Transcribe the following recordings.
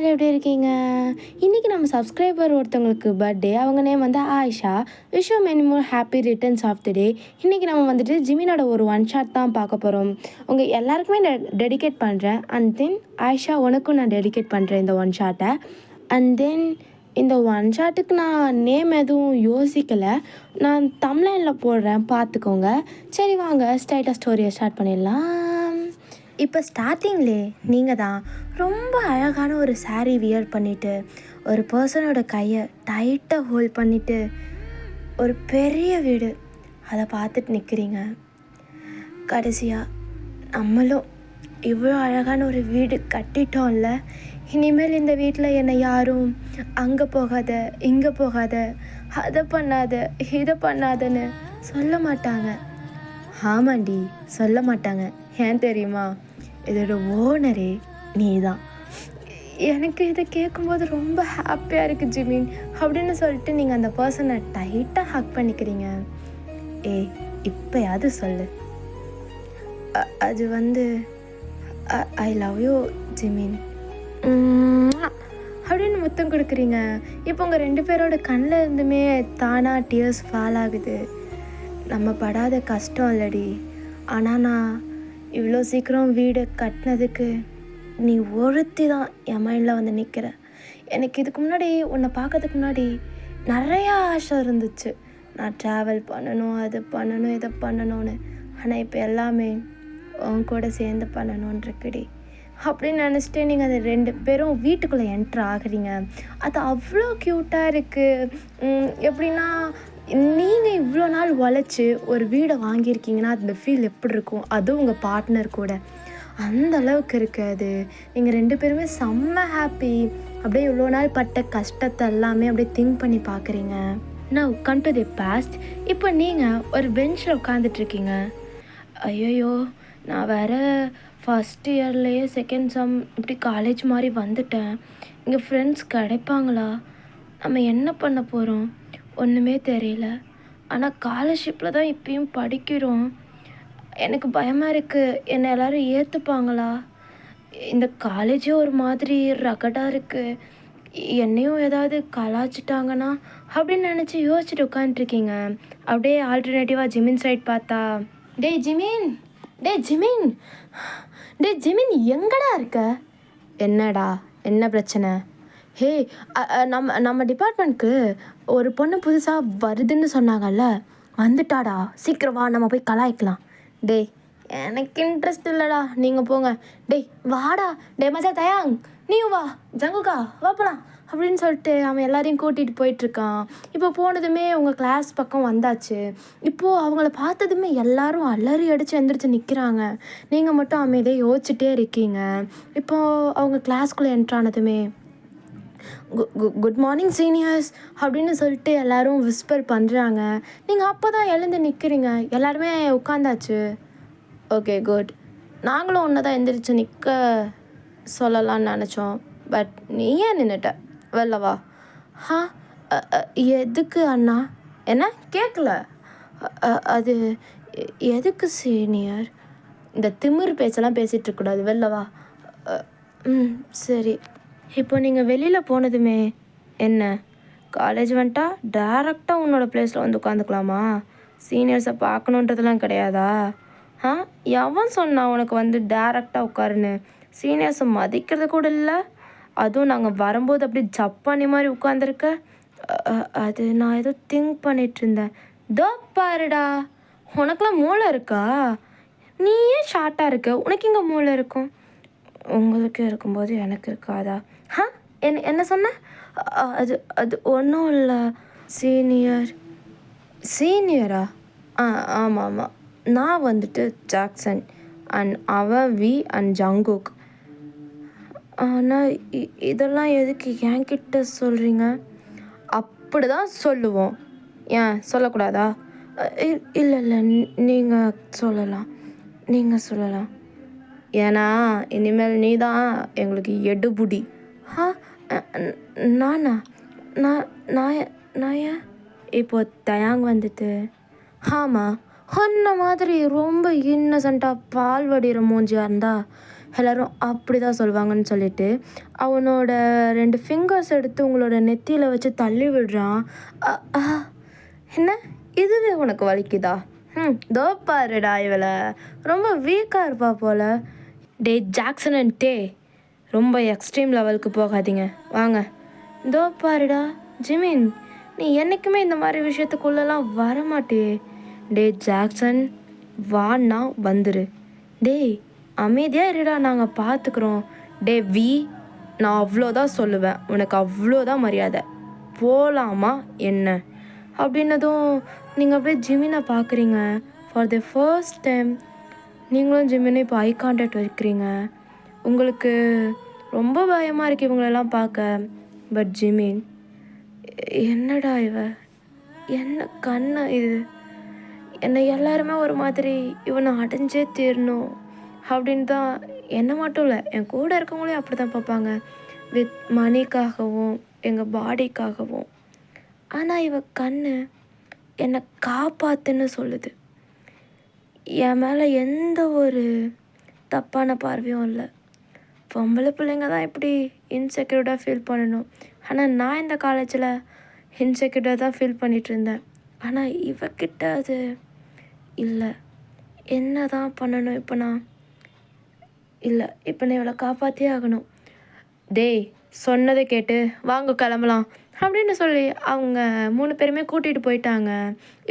எல்லாரும் எப்படி இருக்கீங்க? இன்றைக்கி நம்ம சப்ஸ்கிரைபர் ஒருத்தவங்களுக்கு பர்த்டே. அவங்க நேம் வந்து Ayesha. Wish you many more happy returns of the day. இன்றைக்கி நம்ம வந்துட்டு ஜிமினோட ஒரு ஒன் ஷாட் தான் பார்க்க போகிறோம். உங்கள் எல்லாருக்குமே நான் டெடிகேட் பண்ணுறேன். அண்ட் தென் ஆயிஷா உனக்கும் நான் டெடிகேட் பண்ணுறேன் இந்த ஒன் ஷாட்டை. அண்ட் தென் இந்த ஒன் ஷாட்டுக்கு நான் நேம் எதுவும் யோசிக்கலை. நான் தம்ப்லைனில் போடுறேன், பார்த்துக்கோங்க. சரி வாங்க ஸ்ட்ரைட்டாக ஸ்டோரியை ஸ்டார்ட் பண்ணிடலாம். இப்போ ஸ்டார்டிங்லே நீங்கள் தான் ரொம்ப அழகான ஒரு saree வியர் பண்ணிவிட்டு ஒரு பர்சனோட கையை டைட்டாக ஹோல்ட் பண்ணிவிட்டு ஒரு பெரிய வீடு அதை பார்த்துட்டு நிற்கிறீங்க. கடைசியாக நம்மளும் இவ்வளோ அழகான ஒரு வீடு கட்டிட்டோம்ல, இனிமேல் இந்த வீட்டில் என்னை யாரும் அங்கே போகாத இங்கே போகாத அதை பண்ணாத இதை பண்ணாதன்னு சொல்ல மாட்டாங்க. ஆமாண்டி, சொல்ல மாட்டாங்க. ஏன் தெரியுமா? இதோட ஓனரே நீ தான். எனக்கு இதை கேட்கும்போது ரொம்ப ஹாப்பியாக இருக்குது ஜிமின் அப்படின்னு சொல்லிட்டு நீங்கள் அந்த பர்சனை டைட்டாக ஹக் பண்ணிக்கிறீங்க. இப்போயாவது சொல்லு. அது வந்து ஐ லவ் யூ ஜிமின் அப்படின்னு முத்தம் கொடுக்குறீங்க. இப்போ உங்கள் ரெண்டு பேரோட கண்ணில் இருந்துமே தானாக டியர்ஸ் ஃபால் ஆகுது. நம்ம படாத கஷ்டம் இல்லடி, ஆனால் நான் இவ்வளோ சீக்கிரம் வீடு கட்டினதுக்கு நீ ஒருத்தி தான் என் மைண்டில் வந்து நிற்கிற. எனக்கு இதுக்கு முன்னாடி உன்னை பார்க்கறதுக்கு முன்னாடி நிறையா ஆசை இருந்துச்சு. நான் ட்ராவல் பண்ணணும், அது பண்ணணும், இதை பண்ணணும்னு. ஆனால் இப்போ எல்லாமே உன் கூட சேர்ந்து பண்ணணுன்றிருக்குடி அப்படின்னு நினச்சிட்டு நீங்கள் அந்த ரெண்டு பேரும் வீட்டுக்குள்ளே என்ட்ரு ஆகுறீங்க. அது அவ்வளோ க்யூட்டாக இருக்குது. எப்படின்னா, நீங்கள் இவ்வளோ நாள் உழைச்சி ஒரு வீடை வாங்கியிருக்கீங்கன்னா அந்த ஃபீல் எப்படி இருக்கும், அதுவும் உங்கள் பார்ட்னர் கூட அந்த அளவுக்கு இருக்காது. நீங்கள் ரெண்டு பேருமே செம்ம ஹாப்பி. அப்படியே இவ்வளோ நாள் பட்ட கஷ்டத்தை எல்லாமே அப்படியே திங்க் பண்ணி பார்க்குறீங்க. நான் கம் டு தி பாஸ்ட். இப்போ நீங்கள் ஒரு பெஞ்சில் உட்காந்துட்ருக்கீங்க. ஐயோ, நான் வேறு ஃபஸ்ட் இயர்லேயே செகண்ட் செம் இப்படி காலேஜ் மாதிரி வந்துட்டேன். இங்கே ஃப்ரெண்ட்ஸ் கிடைப்பாங்களா? நம்ம என்ன பண்ண போகிறோம்? ஒன்றுமே தெரியல. ஆனால் ஸ்காலர்ஷிப்பில் தான் இப்பயும் படிக்கிறோம். எனக்கு பயமாக இருக்குது, என்னை எல்லோரும் ஏற்றுப்பாங்களா? இந்த காலேஜே ஒரு மாதிரி ரகடாக இருக்குது, என்னையும் ஏதாவது கலாச்சிட்டாங்கன்னா அப்படின்னு நினச்சி யோசிச்சுட்டு உட்காந்துட்ருக்கீங்க. அப்படியே ஆல்டர்னேட்டிவாக ஜிமின் சைட் பார்த்தா, டேய் ஜிமின், டேய் ஜிமின், டேய் ஜிமின் எங்கடா இருக்க? என்னடா, என்ன பிரச்சனை? ஹே, நம்ம டிபார்ட்மெண்ட்க்கு ஒரு பொண்ணு புதுசாக வருதுன்னு சொன்னாங்கல்ல, வந்துட்டாடா, சீக்கிரம் வா, நம்ம போய் கலாய்க்கலாம். டேய் எனக்கு இன்ட்ரெஸ்ட் இல்லைடா, நீங்கள் போங்க. டேய் வாடா, டே மச்சா தயாங், நீயும் வா, ஜங்குக்கா வா போலாம் அப்படின்னு சொல்லிட்டு அவன் எல்லாரையும் கூட்டிகிட்டு போயிட்டுருக்கான். இப்போ போனதுமே உங்கள் கிளாஸ் பக்கம் வந்தாச்சு. இப்போது அவங்கள பார்த்ததுமே எல்லாரும் அலறி அடித்து எந்திரிச்சு நிற்கிறாங்க. நீங்கள் மட்டும் அமைதியாக யோசிச்சுட்டே இருக்கீங்க. இப்போது அவங்க கிளாஸ்குள்ளே என்ட்ரானதுமே குட் மார்னிங் சீனியர்ஸ் அப்படின்னு சொல்லிட்டு எல்லோரும் விஸ்பர் பண்ணுறாங்க. நீங்கள் அப்போ தான் எழுந்து நிற்கிறீங்க. எல்லாருமே உட்காந்தாச்சு. Okay good. நாங்களும் ஒன்று தான் எந்திரிச்சு நிற்க சொல்லலான்னு நினச்சோம். பட் நீ ஏன் நின்றுட்ட? வெளில வா. எதுக்கு அண்ணா? என்ன கேட்கல? அது எதுக்கு சீனியர்? இந்த திமிர் பேச்செல்லாம் பேசிகிட்டு இருக்கக்கூடாது, வெளில வா. சரி. இப்போ நீங்கள் வெளியில் போனதுமே என்ன, காலேஜ் வந்துட்டா டேரெக்டாக உன்னோட பிளேஸில் வந்து உட்காந்துக்கலாமா? சீனியர்ஸை பார்க்கணுன்றதுலாம் கிடையாதா? எவன் சொன்னா உனக்கு வந்து டேரெக்டாக உட்காருன்னு? சீனியர்ஸை மதிக்கிறது கூட இல்லை. அதுவும் நாங்கள் வரும்போது அப்படி ஜப்பானி மாதிரி உட்காந்துருக்க. அது நான் ஏதோ திங்க் பண்ணிகிட்டு இருந்தேன். தோ பாருடா, உனக்கெலாம் மூளை இருக்கா? நீ ஏன் ஷார்ட்டாக இருக்க? உனக்கு இங்கே மூளை இருக்கும். உங்களுக்கு இருக்கும்போது எனக்கு இருக்காதா? என்ன சொன்ன? அது ஒன்றும் இல்லை சீனியர். சீனியரா? ஆமாம் ஆமாம், நான் வந்துட்டு ஜாக்சன் அண்ட் அவன் வி அண்ட் ஜங்குக். ஆனால் இதெல்லாம் எதுக்கு என்கிட்ட சொல்கிறீங்க? அப்படி தான் சொல்லுவோம். ஏன் சொல்லக்கூடாதா? இல்லை இல்லை, நீங்கள் சொல்லலாம். ஏன்னா இனிமேல் நீ தான் எங்களுக்கு எடுபுடி. நானா? நான் ஏன்? இப்போ தயாங் வந்துட்டு, ஆமாம், உன்ன மாதிரி ரொம்ப இன்னசென்ட்டாக பால் வடிகிற மூஞ்சியாக இருந்தா எல்லோரும் அப்படி தான் சொல்லுவாங்கன்னு சொல்லிட்டு அவனோட 2 ஃபிங்கர்ஸ் எடுத்து உங்களோட நெத்தியில் வச்சு தள்ளி விடுறான். என்ன இதுவே உனக்கு வலிக்குதா? தோ பாருடா இவளை, ரொம்ப வீக்காக இருப்பா போல். டே ஜாக்சன் அண்ட் டே, ரொம்ப எக்ஸ்ட்ரீம் லெவலுக்கு போகாதீங்க வாங்க. தோ பாருடா ஜிமின், நீ என்றைக்குமே இந்த மாதிரி விஷயத்துக்குள்ளெல்லாம் வரமாட்டே. டே ஜாக்சன், வான்னா வந்துரு. டேய் அமைதியாக இருடா, நாங்கள் பார்த்துக்குறோம். டே வி, நான் அவ்வளோதான் சொல்லுவேன், உனக்கு அவ்வளோதான் மரியாதை, போகலாமா என்ன அப்படின்னதும் நீங்கள் அப்படியே ஜிமினை பார்க்குறீங்க. ஃபார் த ஃபர்ஸ்ட் டைம் நீங்களும் ஜிமினும் இப்போ ஐ கான்டாக்ட் வைக்கிறீங்க. உங்களுக்கு ரொம்ப பயமாக இருக்குது இவங்களெல்லாம் பார்க்க. பட் ஜிமின், என்னடா இவ, என்ன கண்ணா இது, என்னை எல்லாருமே ஒரு மாதிரி இவனை அடைஞ்சே தீரணும் அப்படின்னு தான், என்னை மட்டும் இல்லை என் கூட இருக்கவங்களையும் அப்படி தான் பார்ப்பாங்க, வித் மணிக்காகவும் எங்கள் பாடிக்காகவும். ஆனால் இவ கண்ணு என்னை காப்பாத்துன்னு சொல்லுது. என் மேலே எந்த ஒரு தப்பான பார்வையும் இல்லை. பொம்பளை பிள்ளைங்க தான் இப்படி இன்செக்யூர்டாக ஃபீல் பண்ணணும். ஆனால் நான் இந்த காலேஜில் இன்செக்யூர்டாக தான் ஃபீல் பண்ணிகிட்டு இருந்தேன். ஆனால் இவக்கிட்ட அது இல்லை. என்ன தான் பண்ணணும் இப்போ நான்? இல்லை, இப்போ நான் இவளை காப்பாற்றியே ஆகணும். டேய் சொன்னதை கேட்டு வாங்க கிளம்பலாம் அப்படின்னு சொல்லி அவங்க 3 பேருமே கூட்டிகிட்டு போயிட்டாங்க.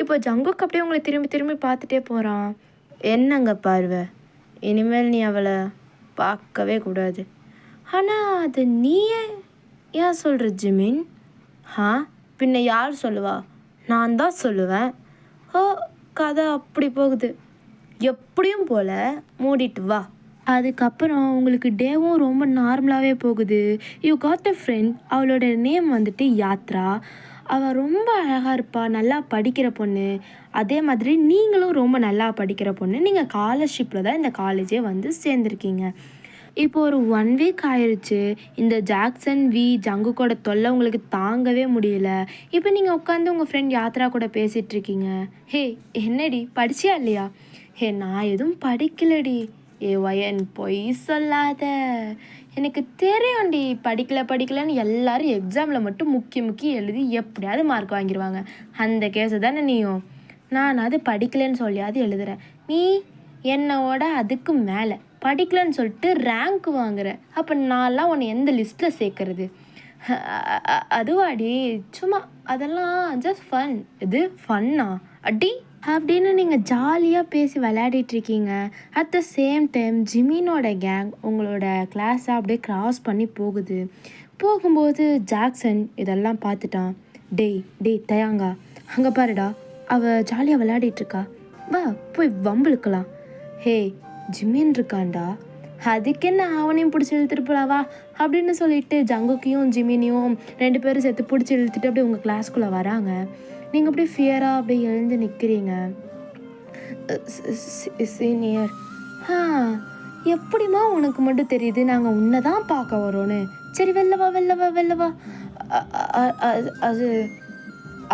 இப்போ ஜங்குக்கு அப்படியே உங்களை திரும்பி திரும்பி பார்த்துட்டே போகிறான். என்னங்க பார்வை, இனிமேல் நீ அவளை பார்க்கவே கூடாது. ஆனால் அது நீயே ஏன் சொல்கிற ஜிமின்? பின்ன யார் சொல்லுவா? நான் தான் சொல்லுவேன். கதை அப்படி போகுது. எப்படியும் போல் மூடிட்டு வா. அதுக்கப்புறம் உங்களுக்கு டேவும் ரொம்ப நார்மலாகவே போகுது. யூ காட் அ ஃப்ரெண்ட், அவளோட நேம் வந்துட்டு யாத்ரா. அவள் ரொம்ப அழகாக இருப்பாள், நல்லா படிக்கிற பொண்ணு. அதே மாதிரி நீங்களும் ரொம்ப நல்லா படிக்கிற பொண்ணு. நீங்கள் ஸ்காலர்ஷிப்பில் தான் இந்த காலேஜே வந்து சேர்ந்துருக்கீங்க. இப்போ ஒரு 1 வீக் ஆயிடுச்சு. இந்த ஜாக்சன் வி ஜங்குக்கோட தொல்லை உங்களுக்கு தாங்கவே முடியல. இப்போ நீங்கள் உட்காந்து உங்கள் ஃப்ரெண்ட் யாத்ரா கூட பேசிகிட்ருக்கீங்க. ஹே என்னடி படிச்சியா இல்லையா? ஹே நான் எதுவும் படிக்கலடி. வயன் பொய் சொல்லாத, எனக்கு தெரியும்டி படிக்கலைன்னு எல்லாரும் எக்ஸாமில் மட்டும் முக்கி எழுதி எப்படியாவது மார்க் வாங்கிடுவாங்க. அந்த கேஸு தானே நீயும். நான் அது படிக்கலைன்னு சொல்லியாவது எழுதுகிறேன். நீ என்னோட அதுக்கு மேலே படிக்கலைன்னு சொல்லிட்டு ரேங்க் வாங்குற. அப்போ நான்லாம் உன்னை எந்த லிஸ்ட்டில் சேர்க்கறது? அதுவாடி சும்மா, அதெல்லாம் ஜஸ்ட் ஃபன். இது ஃபன்னா அடி அப்படின்னு நீங்கள் ஜாலியாக பேசி விளையாடிட்டுருக்கீங்க. அட் த சேம் டைம் ஜிமினோட கேங் உங்களோட கிளாஸை அப்படியே க்ராஸ் பண்ணி போகும்போது ஜாக்சன் இதெல்லாம் பார்த்துட்டான். டேய் தயாங்கா, அங்கே பாருடா, அவள் ஜாலியாக விளையாடிட்டுருக்கா, வா போய் வம்பிழுக்கலாம். ஹே ஜிமின் இருக்காண்டா, அதுக்கு என்ன அவனையும் பிடிச்சி இழுத்துட்டு போலாவா அப்படின்னு சொல்லிட்டு ஜங்குக்கையும் ஜிமினையும் 2 பேரும் சேர்த்து பிடிச்சி இழுத்துட்டு அப்படியே உங்கள் கிளாஸ்க்குள்ளே வராங்க. நீங்கள் அப்படியே ஃபியராக அப்படியே எழுந்து நிற்கிறீங்க. சீனியர், எப்படிமா உனக்கு மட்டும் தெரியுது நாங்கள் உன்னை தான் பார்க்க வரோன்னு? சரி வெளில வா. அது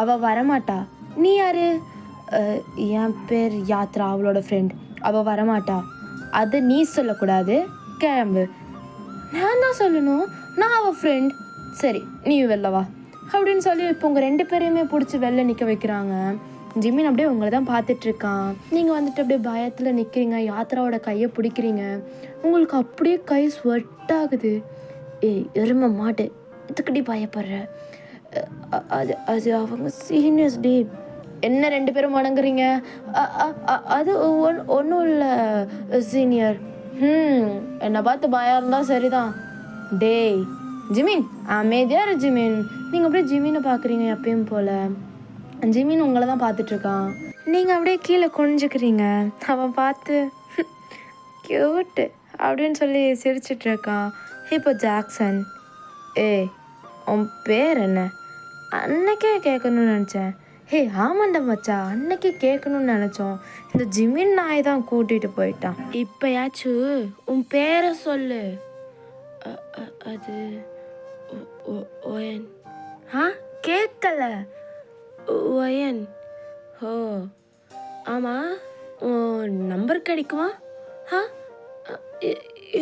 அவள் வரமாட்டா. நீ யார்? என் பேர் யாத்ரா, அவளோட ஃப்ரெண்ட். அவள் வரமாட்டா. அது நீ சொல்லக்கூடாது, கிளம்பு. நான் தான் சொல்லணும், நான் அவள் ஃப்ரெண்ட். சரி நீ வெளில வா அப்படின்னு சொல்லி இப்போ உங்கள் 2 பேரையுமே பிடிச்சி வெளில நிற்க வைக்கிறாங்க. ஜிமின் அப்படியே உங்களை தான் பார்த்துட்ருக்கான். நீங்கள் வந்துட்டு அப்படியே பயத்தில் நிற்கிறீங்க. யாத்ராவோட கையை பிடிக்கிறீங்க. உங்களுக்கு அப்படியே கை ஸ்வெட் ஆகுது. எருமை மாட்டு, இதுக்கடி பயப்படுற? அது அவங்க சீனியர்ஸ் டே. என்ன 2 பேரும் வணங்குறீங்க? அது ஒன்றும் இல்லை சீனியர். என்னை பார்த்து பயம் இருந்தால் சரிதான். டேய் ஜிமின், அமைதியாக இரு ஜிமின். நீங்கள் அப்படியே ஜிமினை பார்க்குறீங்க எப்பயும் போல். ஜிமின் உங்களை தான் பார்த்துட்ருக்கான். நீங்கள் அப்படியே கீழே குனிஞ்சுக்கிறீங்க. அவன் பார்த்து க்யூட்டு அப்படின்னு சொல்லி சிரிச்சிட்ருக்கான். இப்போ ஜாக்சன், உன் பேர் என்ன? அன்னைக்கே கேட்கணும்னு நினச்சேன். ஆமாண்டா மச்சா, அன்னைக்கு கேட்கணும்னு நினச்சோம். இந்த ஜிமின் நாய் தான் கூட்டிகிட்டு போயிட்டான். இப்போயாச்சும் உன் பேரை சொல்லு. அது ஒயன். கேட்கல. ஒயன். ஆமாம், நம்பர் கிடைக்குமா?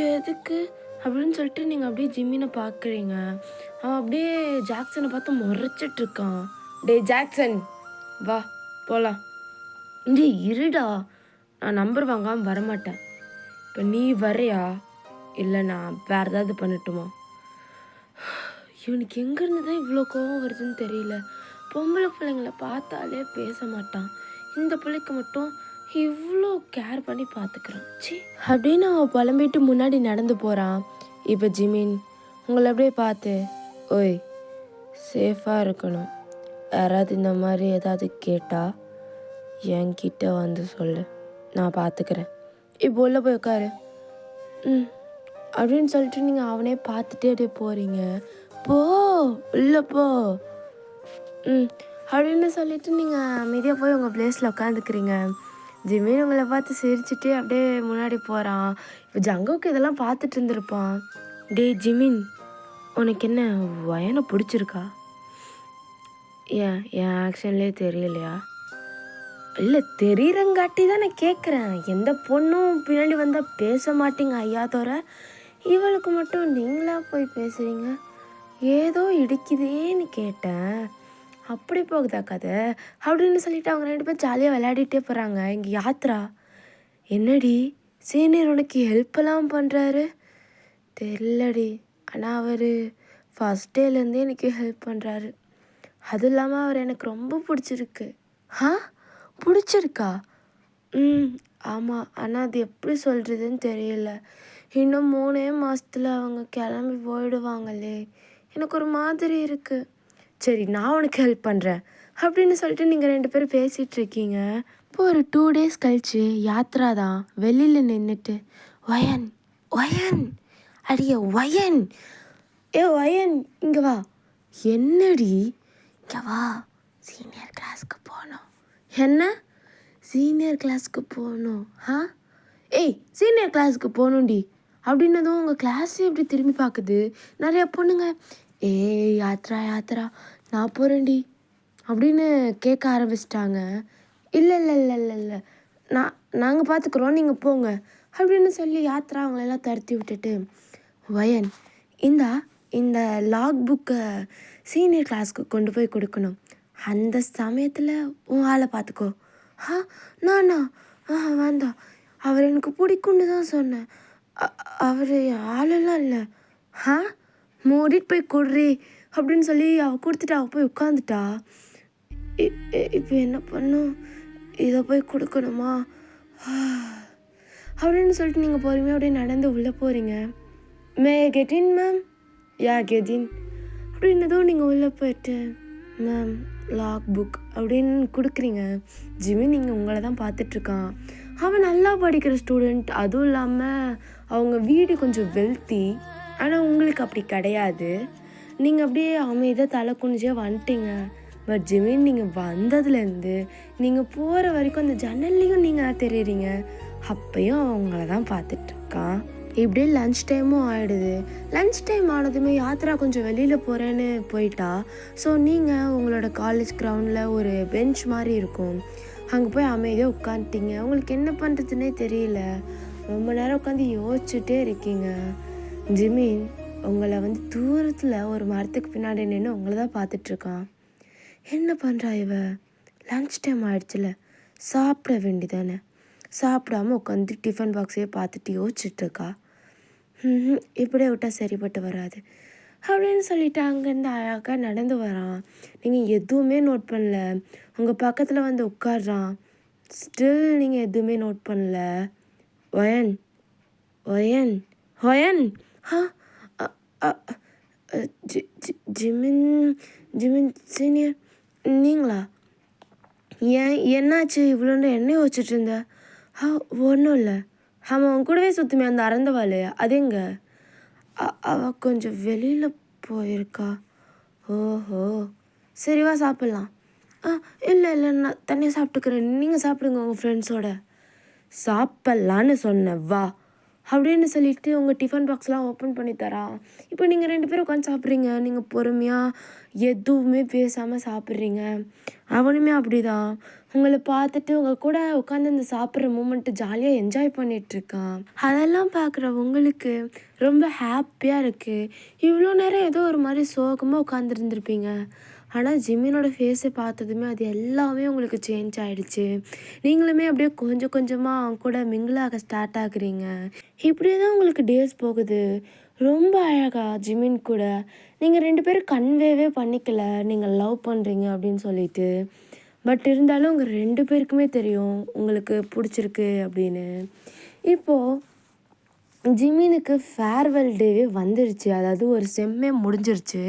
எதுக்கு அப்படின்னு சொல்லிட்டு நீங்கள் அப்படியே ஜிம்மினை பார்க்குறீங்க. அவன் அப்படியே ஜாக்சனை பார்த்து முறைச்சிட்ருக்கான். டே ஜாக்சன் வா போகலாம். டே இருடா, நான் நம்பர் வாங்காமல் வரமாட்டேன். இப்போ நீ வர்றியா இல்லை நான் வேறு ஏதாவது பண்ணட்டுமா? இவனுக்கு எங்கேருந்து தான் இவ்வளோ கோவம் வருதுன்னு தெரியல. பொம்பளை பிள்ளைங்களை பார்த்தாலே பேச மாட்டான். இந்த பிள்ளைக்கு மட்டும் இவ்வளோ கேர் பண்ணி பார்த்துக்கிறான். சி அப்படின்னு அவன் புலம்பிட்டு முன்னாடி நடந்து போகிறான். இப்போ ஜிமின் உங்களை அப்படியே பார்த்து, ஓய் சேஃபாக இருக்கணும், யாராவது இந்த மாதிரி ஏதாவது கேட்டால் என்கிட்ட வந்து சொல்லு, நான் பார்த்துக்கிறேன், இப்போ உள்ள போய் உட்காரு அப்படின்னு சொல்லிட்டு நீங்கள் அவனே பார்த்துட்டே அப்படியே போகிறீங்க. போ உள்ள போ அப்படின்னு சொல்லிட்டு நீங்கள் அமைதியாக போய் உங்கள் பிளேஸில் உட்காந்துக்கிறீங்க. ஜிமின் உங்களை பார்த்து சிரிச்சுட்டு அப்படியே முன்னாடி போகிறான். இப்போ ஜங்குக்கு இதெல்லாம் பார்த்துட்டு இருந்திருப்பான். டே ஜிமின், உனக்கு என்ன வயனை பிடிச்சிருக்கா? என் ஆக்ஷன்லேயே தெரியலையா? இல்லை தெரியுறங்காட்டி தான் நான் கேட்குறேன். எந்த பொண்ணும் பின்னாடி வந்தால் பேச மாட்டீங்க ஐயா தோற, இவளுக்கு மட்டும் நீங்களா போய் பேசுகிறீங்க. ஏதோ இடிக்குதேன்னு கேட்டேன், அப்படி போகுதா கதை அப்படின்னு சொல்லிட்டு அவங்க 2 பேரும் ஜாலியாக விளையாடிட்டே போகிறாங்க. இங்கே யாத்ரா, என்னடி சீனியர் உனக்கு ஹெல்ப்பெல்லாம் பண்ணுறாரு? தெரியலடி, ஆனால் அவர் ஃபஸ்ட் டேலேருந்தே எனக்கு ஹெல்ப் பண்ணுறாரு. அதுவும் இல்லாமல் அவர் எனக்கு ரொம்ப பிடிச்சிருக்கு. பிடிச்சிருக்கா? ஆமாம், ஆனால் அது எப்படி சொல்கிறதுன்னு தெரியல. இன்னும் 3 மாதத்தில் அவங்க கிளம்பி போயிடுவாங்களே, எனக்கு ஒரு மாதிரி இருக்குது. சரி நான் உனக்கு ஹெல்ப் பண்ணுறேன் அப்படின்னு சொல்லிட்டு நீங்கள் 2 பேரும் பேசிகிட்ருக்கீங்க. இப்போ ஒரு 2 டேஸ் கழிச்சு யாத்ரா தான் வெளியில் நின்றுட்டு, வயன் வயன் அடிய வயன், வயன் இங்கே வா. என்னடி? இங்கே வா, சீனியர் கிளாஸ்க்கு போகணும். என்ன சீனியர் கிளாஸ்க்கு போகணும்? ஏய் சீனியர் கிளாஸுக்கு போகணுண்டி அப்படின்னதும் உங்கள் கிளாஸே இப்படி திரும்பி பார்க்குது. நிறைய பொண்ணுங்க, யாத்ரா யாத்ரா நான் போகிறேன்டி அப்படின்னு கேட்க ஆரம்பிச்சிட்டாங்க. இல்லை இல்லை இல்லை இல்லை இல்லை நாங்கள் பார்த்துக்குறோம், நீங்கள் போங்க அப்படின்னு சொல்லி யாத்ரா அவங்களெல்லாம் துரத்தி விட்டுட்டு, வயன் இந்த லாக் புக்கை சீனியர் கிளாஸ்க்கு கொண்டு போய் கொடுக்கணும். அந்த சமயத்தில் உன் ஆளை பார்த்துக்கோ. நானா? வேண்டாம், அவர் எனக்கு பிடிக்குன்னு தான் சொன்னேன். அவர் ஆளெல்லாம் இல்லை. மூடிட்டு போய் கொடுறி அப்படின்னு சொல்லி அவள் கொடுத்துட்டா. அவள் போய் உட்காந்துட்டா. இப்போ என்ன பண்ணும்? இதை போய் கொடுக்கணுமா அப்படின்னு சொல்லிட்டு நீங்கள் பொறுமையாக அப்படியே நடந்து உள்ளே போகிறீங்க. மே கெட்டின் மேம்? யா கெட்டின் அப்படின்னதும் நீங்கள் உள்ளே போயிட்டு, மேம் லாக் புக் அப்படின்னு கொடுக்குறீங்க. ஜிமி நீங்கள் உங்களை தான் பார்த்துட்ருக்கான். அவன் நல்லா படிக்கிற ஸ்டூடெண்ட், அதுவும் இல்லாமல் அவங்க வீடு கொஞ்சம் வெல்த்தி. ஆனால் உங்களுக்கு அப்படி கிடையாது. நீங்கள் அப்படியே அமைதியாக தலை குனிஞ்சே வந்துட்டீங்க. பட் ஜிமின் நீங்கள் வந்ததுலேருந்து நீங்கள் போகிற வரைக்கும் அந்த ஜன்னல்லையும் நீங்கள் தான் தெரியுறீங்க. அப்பையும் அவங்கள தான் பார்த்துட்ருக்கான். இப்படியே லன்ச் டைமும் ஆகிடுது. லன்ச் டைம் ஆனதுமே யாத்ரா கொஞ்சம் வெளியில் போகிறேன்னு போயிட்டா. ஸோ நீங்கள் உங்களோட காலேஜ் கிரவுண்டில் ஒரு பெஞ்ச் மாதிரி இருக்கும், அங்கே போய் அமைதியாக உட்காந்துட்டீங்க. உங்களுக்கு என்ன பண்ணுறதுன்னே தெரியல. ரொம்ப நேரம் உட்காந்து யோசிச்சுட்டே இருக்கீங்க. ஜிமின் உங்களை தூரத்தில் ஒரு மரத்துக்கு பின்னாடி நின்று உங்களை தான் பார்த்துட்ருக்கான். என்ன பண்ணுறா இவ? லன்ச் டைம் ஆகிடுச்சுல, சாப்பிட வேண்டிதானே. சாப்பிடாமல் உட்காந்து டிஃபன் பாக்ஸையே பார்த்துட்டு யோசிச்சுட்ருக்கா. இப்படியே விட்டால் சரிப்பட்டு வராது அப்படின்னு சொல்லிட்டு அங்கேருந்து அழகாக நடந்து வரான். நீங்கள் எதுவுமே நோட் பண்ணல. உங்கள் பக்கத்தில் உட்காடுறான். ஸ்டில் நீங்கள் எதுவுமே நோட் பண்ணல. Wine wine wine Jimin Jimin senior நீங்களா? என்னாச்சு இவ்வளோண்டு என்ன யோசிச்சுட்டு இருந்த? ஒன்றும் இல்லை. அவன் அவன் கூடவே சுற்றுமே அந்த அறந்தவாள், அது எங்கே? அவள் கொஞ்சம் வெளியில் போயிருக்கா. ஓஹோ, சரிவா சாப்பிட்லாம். இல்லை இல்லை நான் தனியாக சாப்பிட்டுக்கிறேன், நீங்கள் சாப்பிடுங்க உங்கள் ஃப்ரெண்ட்ஸோட. சாப்பிட்லான்னு சொன்னேன், வா அப்படின்னு சொல்லிட்டு உங்கள் டிஃபன் பாக்ஸ்லாம் ஓப்பன் பண்ணி தரான். இப்போ நீங்கள் 2 பேரும் உட்காந்து சாப்பிட்றீங்க. நீங்கள் பொறுமையாக எதுவுமே பேசாமல் சாப்பிட்றீங்க. அவனுமே அப்படிதான். உங்களை பார்த்துட்டு உங்கள் கூட உட்காந்து அந்த சாப்பிட்ற மூமெண்ட்டு ஜாலியாக என்ஜாய் பண்ணிகிட்ருக்கான். அதெல்லாம் பார்க்குற உங்களுக்கு ரொம்ப ஹாப்பியாக இருக்குது. இவ்வளோ நேரம் ஏதோ ஒரு மாதிரி சோகமாக உட்காந்துருந்துருப்பீங்க. ஆனால் ஜிமினோட ஃபேஸை பார்த்ததுமே அது எல்லாமே உங்களுக்கு சேஞ்ச் ஆகிடுச்சு. நீங்களுமே அப்படியே கொஞ்சம் கொஞ்சமாக அவங்க கூட மிங்கிளாக ஸ்டார்ட் ஆகுறீங்க. இப்படியே தான் உங்களுக்கு டேஸ் போகுது. ரொம்ப அழகா ஜிமின் கூட நீங்கள் 2 பேரும் கன்வேவே பண்ணிக்கல நீங்கள் லவ் பண்ணுறீங்க அப்படின்னு சொல்லிட்டு. பட் இருந்தாலும் உங்கள் 2 பேருக்குமே தெரியும் உங்களுக்கு பிடிச்சிருக்கு அப்படின்னு. இப்போது ஜிமினுக்கு ஃபேர்வெல் டேவே வந்துருச்சு. அதாவது ஒரு செம்மே முடிஞ்சிருச்சு.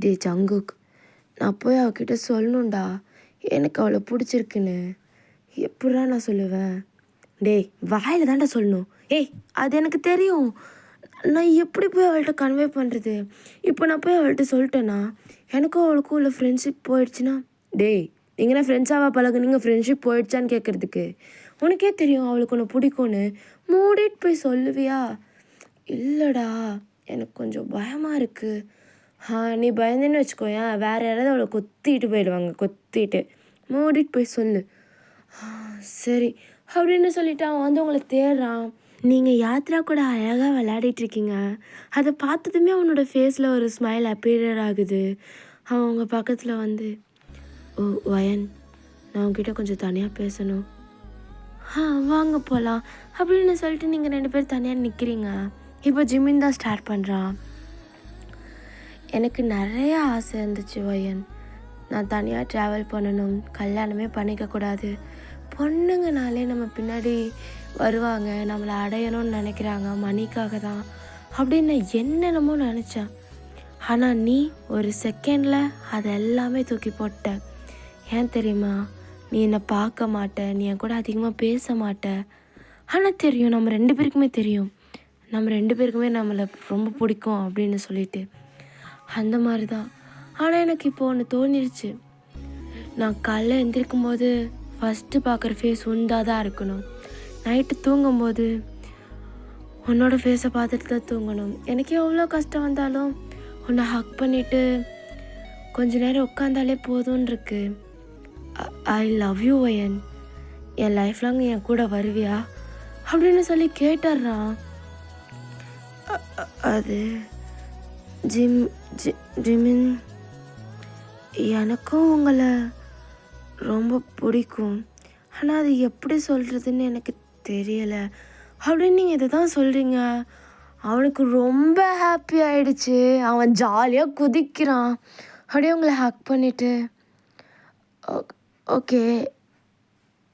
டே ஜங்குக், நான் போய் அவகிட்ட சொல்லணும்டா எனக்கு அவளை பிடிச்சிருக்குன்னு. எப்படா நான் சொல்லுவேன்? டேய் வாயில் தான்டா சொல்லணும். ஏய் அது எனக்கு தெரியும். நான் எப்படி போய் அவள்கிட்ட கன்வே பண்ணுறது? இப்போ நான் போய் அவள்கிட்ட சொல்லிட்டேன்னா எனக்கும் அவளுக்கும் உள்ள ஃப்ரெண்ட்ஷிப் போயிடுச்சுன்னா, டேய் நீங்கன்னா ஃப்ரெண்ட்ஸாவா பழகுனீங்க, ஃப்ரெண்ட்ஷிப் போயிடுச்சான்னு கேட்குறதுக்கு உனக்கே தெரியும் அவளுக்கு ஒன்று பிடிக்கும்னு. மூடிட்டு போய் சொல்லுவியா? இல்லைடா எனக்கு கொஞ்சம் பயமாக இருக்குது. நீ பயந்துன்னு வச்சுக்கோயேன், வேறு யாராவது அவளை கொத்திட்டு போயிடுவாங்க. கொத்திட்டு மூடிட்டு போய் சொல்லு. சரி அப்படின்னு சொல்லிட்டு அவன் வந்து உங்களை தேடுறான். நீங்கள் யாத்ரா கூட அழகாக விளையாடிட்டுருக்கீங்க. அதை பார்த்ததுமே அவனோட ஃபேஸில் ஒரு ஸ்மைல் அப்பீரியர் ஆகுது. அவன் உங்கள் பக்கத்தில் வந்து, ஓ வயன், நான் உங்ககிட்ட கொஞ்சம் தனியாக பேசணும். வாங்க போகலாம் அப்படின்னு சொல்லிட்டு நீங்கள் 2 பேரும் தனியாக நிற்கிறீங்க. இப்போ ஜிமின் தான் ஸ்டார்ட் பண்ணுறான். எனக்கு நிறைய ஆசை இருந்துச்சு வயன். நான் தனியாக ட்ராவல் பண்ணணும், கல்யாணமே பண்ணிக்கக்கூடாது. பொண்ணுங்கனாலே நம்ம பின்னாடி வருவாங்க, நம்மளை அடையணும்னு நினைக்கிறாங்க மணிக்காக தான் அப்படின்னு என்னென்னமோ நினச்சேன். ஆனால் நீ ஒரு செகண்டில் அதை எல்லாமே தூக்கி போட்ட. ஏன் தெரியுமா? நீ என்னை பார்க்க மாட்ட, நீ என் கூட அதிகமாக பேச மாட்ட. ஆனால் தெரியும், நம்ம 2 பேருக்குமே தெரியும், நம்ம 2 பேருக்குமே நம்மளை ரொம்ப பிடிக்கும் அப்படின்னு சொல்லிட்டு. அந்த மாதிரி தான். ஆனால் எனக்கு இப்போ ஒன்று தோணிருச்சு. நான் காலைல எழுந்திரிக்கும் போது ஃபஸ்ட்டு பார்க்குற ஃபேஸ் உண்டாக தான் இருக்கணும். நைட்டு தூங்கும்போது உன்னோட ஃபேஸை பார்த்துட்டு தான் தூங்கணும். எனக்கு எவ்வளோ கஷ்டம் வந்தாலும் உன்னை ஹக் பண்ணிவிட்டு கொஞ்ச நேரம் உட்காந்தாலே போதும்னு இருக்கு. ஐ லவ் யூ வயன். என் லைஃப் லாங் என் கூட வருவியா அப்படின்னு சொல்லி கேட்டுடுறான். அது ஜிமின், எனக்கும் உங்களை ரொம்ப பிடிக்கும். ஆனால் அது எப்படி சொல்கிறதுன்னு எனக்கு தெரியலை அப்படின்னு நீங்கள் இதை தான் சொல்கிறீங்க. அவனுக்கு ரொம்ப ஹாப்பி ஆகிடுச்சு. அவன் ஜாலியாக குதிக்கிறான். அப்படியே உங்களை ஹக் பண்ணிவிட்டு, ஓகே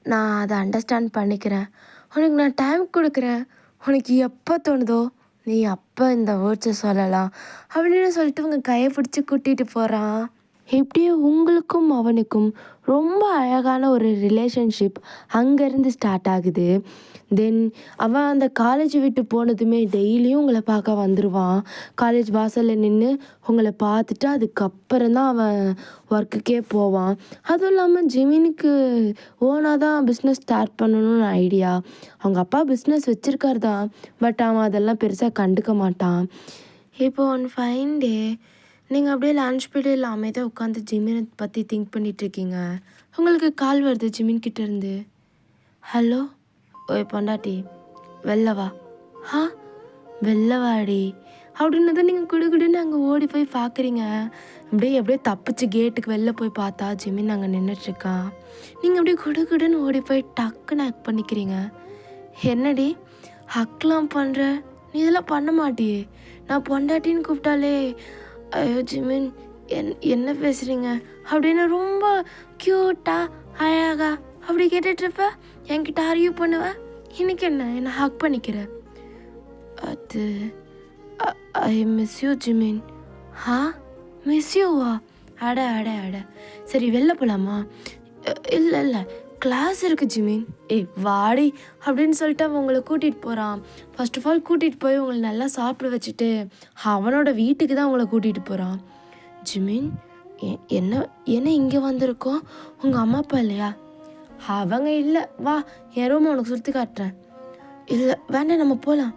நான் அதை அண்டர்ஸ்டாண்ட் பண்ணிக்கிறேன், உனக்கு நான் டைம் கொடுக்குறேன், உனக்கு எப்போ தோணுதோ நீ அப்போ இந்த வேர்ட்ஸை சொல்லலாம் அப்படின்னு சொல்லிட்டு உங்கள் கையை பிடிச்சி கூட்டிகிட்டு போகிறான். எப்படியோ உங்களுக்கும் அவனுக்கும் ரொம்ப அழகான ஒரு ரிலேஷன்ஷிப் அங்கேருந்து ஸ்டார்ட் ஆகுது. தென் அவன் அந்த காலேஜ் விட்டு போனதுமே டெய்லியும் உங்களை பார்க்க வந்துடுவான். காலேஜ் வாசலில் நின்று உங்களை பார்த்துட்டு அதுக்கப்புறம் தான் அவன் ஒர்க்குக்கே போவான். அதுவும் இல்லாமல் ஜிமினுக்கு ஓனாக தான் பிஸ்னஸ் ஸ்டார்ட் பண்ணணும்னு ஐடியா. அவங்க அப்பா பிஸ்னஸ் வச்சுருக்காரு தான், பட் அவன் அதெல்லாம் பெருசாக கண்டுக்க மாட்டான். இப்போ ஒன் ஃபைன் டே நீங்கள் அப்படியே லன்ச் பீரியடில் அமைதியாக உட்காந்து ஜிமினை பற்றி திங்க் பண்ணிகிட்ருக்கீங்க. உங்களுக்கு கால் வருது ஜிமின் இருந்து. ஹலோ, ஓய் பொண்டாட்டி வெளில வா. வெளில வாடி அப்படின்னு தான் நீங்கள் குடுகுடுன்னு அங்கே ஓடி போய் பார்க்குறீங்க. அப்படியே தப்பிச்சு கேட்டுக்கு வெளில போய் பார்த்தா ஜிமின் அங்கே நின்றுட்டுருக்கான். நீங்கள் அப்படியே குடுகுடுன்னு ஓடி போய் டக்குன்னு ஹக் பண்ணிக்கிறீங்க. என்னடி ஹக்லாம் பண்ணுற? நீ இதெல்லாம் பண்ண மாட்டியே. நான் பொண்டாட்டின்னு கூப்பிட்டாலே ஐயோ ஜிமின் என்ன பேசுகிறீங்க அப்படின்னு ரொம்ப க்யூட்டாக அழகா அப்படி கேட்டுட்ருப்ப என்கிட்ட ஆர்கியூ பண்ணுவேன். இன்னைக்கு என்னை ஹக் பண்ணிக்கிற? அது I miss you Jimin. Miss யூவா? அட அட அட சரி வெளில போகலாமா? இல்லை கிளாஸ் இருக்குது ஜிமின். வாடி அப்படின்னு சொல்லிட்டு அவன் உங்களை கூட்டிகிட்டு போகிறான். ஃபர்ஸ்ட் ஆஃப் ஆல் கூட்டிகிட்டு போய் உங்களை நல்லா சாப்பிட வச்சுட்டு அவனோட வீட்டுக்கு தான் உங்களை கூட்டிகிட்டு போகிறான். ஜிமின் என்ன இங்கே வந்திருக்கோம்? உங்கள் அம்மா அப்பா இல்லையா? அவங்க இல்லை, வா என் ரூமை உனக்கு சுற்றி காட்டுறேன். இல்லை வேண்டாம் நம்ம போகலாம்.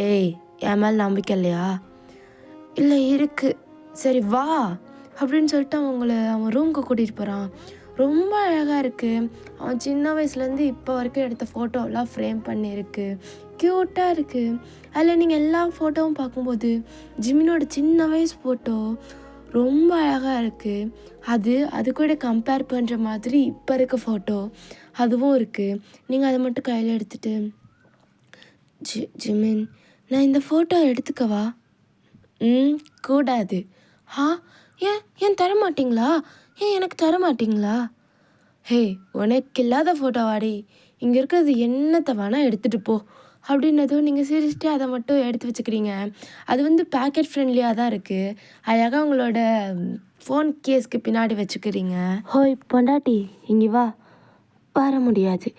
ஏய், என் மேலே நம்பிக்கை இல்லையா? இல்லை இருக்குது, சரி வா அப்படின்னு சொல்லிட்டு அவன் ரூமுக்கு கூட்டிகிட்டு போகிறான். ரொம்ப அழகாக இருக்குது. அவன் சின்ன வயசுலேருந்து இப்போ வரைக்கும் எடுத்த ஃபோட்டோலாம் ஃப்ரேம் பண்ணியிருக்கு, க்யூட்டாக இருக்குது. அதில் நீங்கள் எல்லா ஃபோட்டோவும் பார்க்கும்போது ஜிமினோட சின்ன வயசு ஃபோட்டோ ரொம்ப அழகாக இருக்குது. அது கூட கம்பேர் பண்ணுற மாதிரி இப்போ இருக்க ஃபோட்டோ அதுவும் இருக்குது. நீங்கள் அதை மட்டும் கையில் எடுத்துகிட்டு, ஜிமின் நான் இந்த ஃபோட்டோ எடுத்துக்கவா? கூடாது. ஏன் தர மாட்டிங்களா? எனக்கு தர மாட்டிங்களா? ஹே, உனக்கு இல்லாத ஃபோட்டோவாடி, இங்கே இருக்கிறது என்னத்தை வேணால் எடுத்துகிட்டு போ அப்படின்னதும் நீங்கள் சிரிச்சுட்டு அதை மட்டும் எடுத்து வச்சுக்கிறீங்க. அது பேக்கெட் ஃப்ரெண்ட்லியாக தான் இருக்குது. அழகாக உங்களோட ஃபோன் கேஸ்க்கு பின்னாடி வச்சுக்கிறீங்க. ஹோய் பொண்டாட்டி, இங்கே வா. வர முடியாது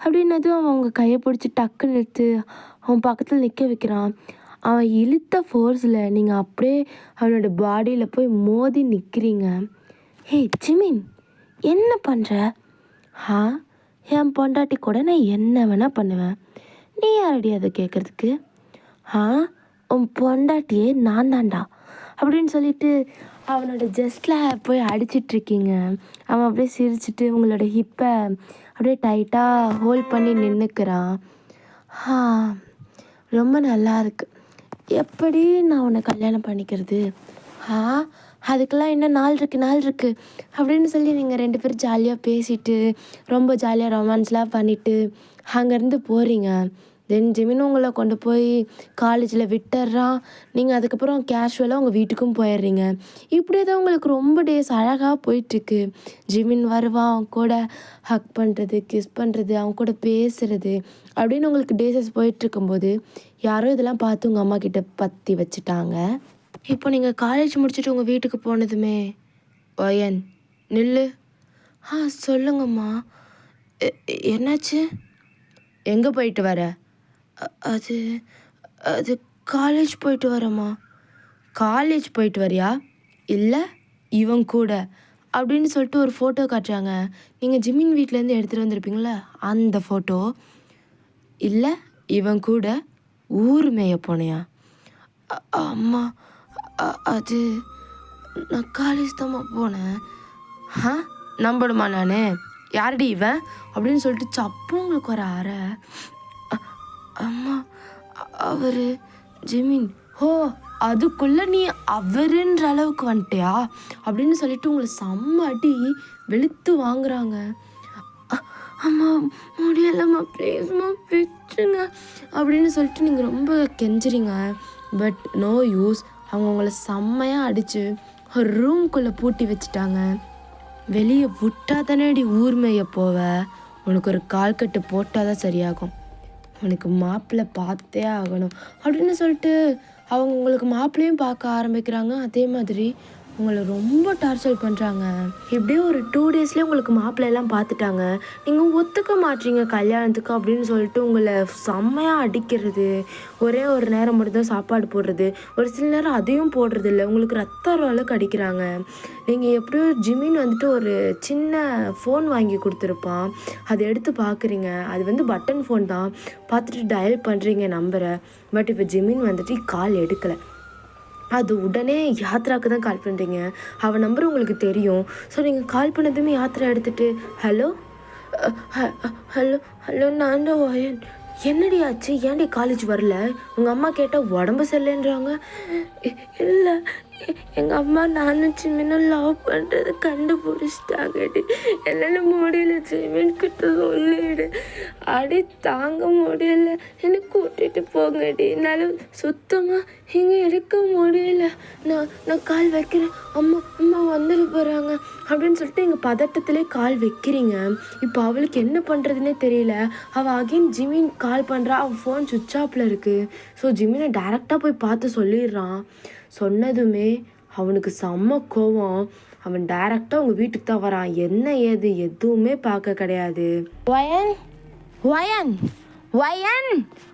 அப்படின்னதும் அவன் உங்கள் கையை பிடிச்சி டக்குன்னு எடுத்து அவன் பக்கத்தில் நிற்க வைக்கிறான். அவன் இழுத்த ஃபோர்ஸில் நீங்கள் அப்படியே அவனோட பாடியில் போய் மோதி நிற்கிறீங்க. ஹே ஜிமின், என்ன பண்ணுற? என் பொண்டாட்டி கூட நான் என்ன வேணால் பண்ணுவேன், நீ யாரடி அதை கேட்குறதுக்கு? உன் பொண்டாட்டியே நான் தான்டா அப்படின்னு சொல்லிட்டு அவனோட ஜஸ்ட்டில் போய் அடிச்சிட்ருக்கீங்க. அவன் அப்படியே சிரிச்சிட்டு உங்களோட ஹிப்பை அப்படியே டைட்டாக ஹோல்ட் பண்ணி நின்றுக்கிறான். ரொம்ப நல்லா இருக்கு. எப்படி நான் உன்னை கல்யாணம் பண்ணிக்கிறது? அதுக்கெல்லாம் இன்னும் நாள் இருக்குது அப்படின்னு சொல்லி நீங்கள் 2 பேரும் ஜாலியாக பேசிட்டு ரொம்ப ஜாலியாக ரொமான்ஸ்லாம் பண்ணிவிட்டு அங்கேருந்து போகிறீங்க. தென் ஜிமின் உங்களை கொண்டு போய் காலேஜில் விட்டுறான். நீங்கள் அதுக்கப்புறம் கேஷுவலாக உங்கள் வீட்டுக்கும் போயிடுறீங்க. இப்படியே தான் உங்களுக்கு ரொம்ப டேஸ் அழகாக போயிட்டுருக்கு. ஜிமின் வருவான், அவன் கூட ஹக் பண்ணுறது, கிஸ் பண்ணுறது, அவன் கூட பேசுகிறது அப்படின்னு உங்களுக்கு டேஸஸ் போயிட்டுருக்கும்போது யாரோ இதெல்லாம் பார்த்து உங்கள் அம்மா கிட்ட பற்றி வச்சுட்டாங்க. இப்போ நீங்கள் காலேஜ் முடிச்சுட்டு உங்கள் வீட்டுக்கு போனதுமே, ஒயன் நில்லு. சொல்லுங்கம்மா. என்னாச்சு? எங்கே போயிட்டு வர? அது அது காலேஜ் போயிட்டு வரேம்மா. காலேஜ் போயிட்டு வரியா? இல்லை இவன் கூட அப்படின்னு சொல்லிட்டு ஒரு ஃபோட்டோ காட்டுறாங்க. நீங்கள் ஜிமின் வீட்டிலேருந்து எடுத்துகிட்டு வந்திருப்பீங்களா அந்த ஃபோட்டோ. இல்லை இவன் கூட ஊர் மேய போனையா? அம்மா, அது நான் காலேஜ் தான்மா போனேன். நம்பணுமா நான்? யாரடி இவன் அப்படின்னு சொல்லிட்டு சப்பும் உங்களுக்கு ஒரு அறை. அம்மா, அவர் ஜிமின். அதுக்குள்ளே நீ அவருன்ற அளவுக்கு வந்துட்டியா அப்படின்னு சொல்லிட்டு உங்களை செம்ம அடி வெளுத்து வாங்குறாங்க. அம்மா முடியலம்மா, ப்ளீஸ்மா விட்டுருங்க அப்படின்னு சொல்லிட்டு நீங்கள் ரொம்ப கெஞ்சுறீங்க. But no use. அவங்க உங்களை செம்மையாக அடித்து ஒரு ரூம்குள்ளே பூட்டி வச்சுட்டாங்க. வெளியே விட்டா தானேடி ஊர் மேய போவ, உனக்கு ஒரு கால் கட்டு போட்டால் தான் சரியாகும், உனக்கு மாப்பிள்ளை பார்த்தே ஆகணும் அப்படின்னு சொல்லிட்டு அவங்க உங்களுக்கு மாப்பிள்ளையும் பார்க்க ஆரம்பிக்கிறாங்க. அதே மாதிரி உங்களை ரொம்ப டார்ச்சர் பண்ணுறாங்க. இப்படியே ஒரு 2 டேஸ்லேயே உங்களுக்கு மாப்பிள்ளையெல்லாம் பார்த்துட்டாங்க. நீங்கள் ஒத்துக்க மாட்டீங்க கல்யாணத்துக்கு அப்படின்னு சொல்லிட்டு உங்களை செம்மையாக அடிக்கிறது. ஒரே ஒரு நேரம் மட்டும்தான் சாப்பாடு போடுறது, ஒரு சில நேரம் அதையும் போடுறது இல்லை, உங்களுக்கு ரத்த அளவுக்கு அடிக்கிறாங்க. நீங்கள் எப்படியோ ஜிமின் ஒரு சின்ன ஃபோன் வாங்கி கொடுத்துருப்பான், அதை எடுத்து பார்க்குறீங்க. அது பட்டன் ஃபோன் தான். பார்த்துட்டு டயல் பண்ணுறீங்க நம்பரை. பட் இப்போ ஜிமின் கால் எடுக்கலை. அது உடனே யாத்ராவுக்கு தான் கால் பண்ணுறீங்க. அவன் நம்பர் உங்களுக்கு தெரியும். ஸோ நீங்கள் கால் பண்ணதுமே யாத்ரா எடுத்துகிட்டு, ஹலோ ஹலோ ஹலோ நான் தான் ஒயன். என்னடி ஆச்சு, ஏன்டி காலேஜ் வரல? உங்கள் அம்மா கேட்டால் உடம்பு சரியில்லைன்றாங்க. இல்லை, எங்கள் அம்மா நானும் ஜிமினும் லவ் பண்ணுறது கண்டுபிடிச்சிட்டாங்கடி, என்னால் முடியல, ஜிமின் கிட்ட சொல்லிடு. அடி தாங்க முடியல, என்னை கூட்டிகிட்டு போங்கடி, என்னால் சுத்தமாக இங்கே இருக்க முடியல, நான் கால் வைக்கிறேன், அம்மா வந்துட போகிறாங்க அப்படின்னு சொல்லிட்டு எங்கள் பதட்டத்திலே கால் வைக்கிறீங்க. இப்போ அவளுக்கு என்ன பண்ணுறதுனே தெரியல. அவள் அகைன் ஜிமின் கால் பண்ணுறா, அவள் ஃபோன் சுவிட்ச் ஆஃபில் இருக்குது. ஸோ ஜிமினை டேரெக்டாக போய் பார்த்து சொல்லிடுறான். சொன்னதுமே அவனுக்கு செம்ம கோவம். அவன் டைரெக்டாக உங்கள் வீட்டுக்கு தான் வரான். என்ன ஏது எதுவுமே பார்க்க கிடையாது. ஒயன் ஒயன் ஒயன்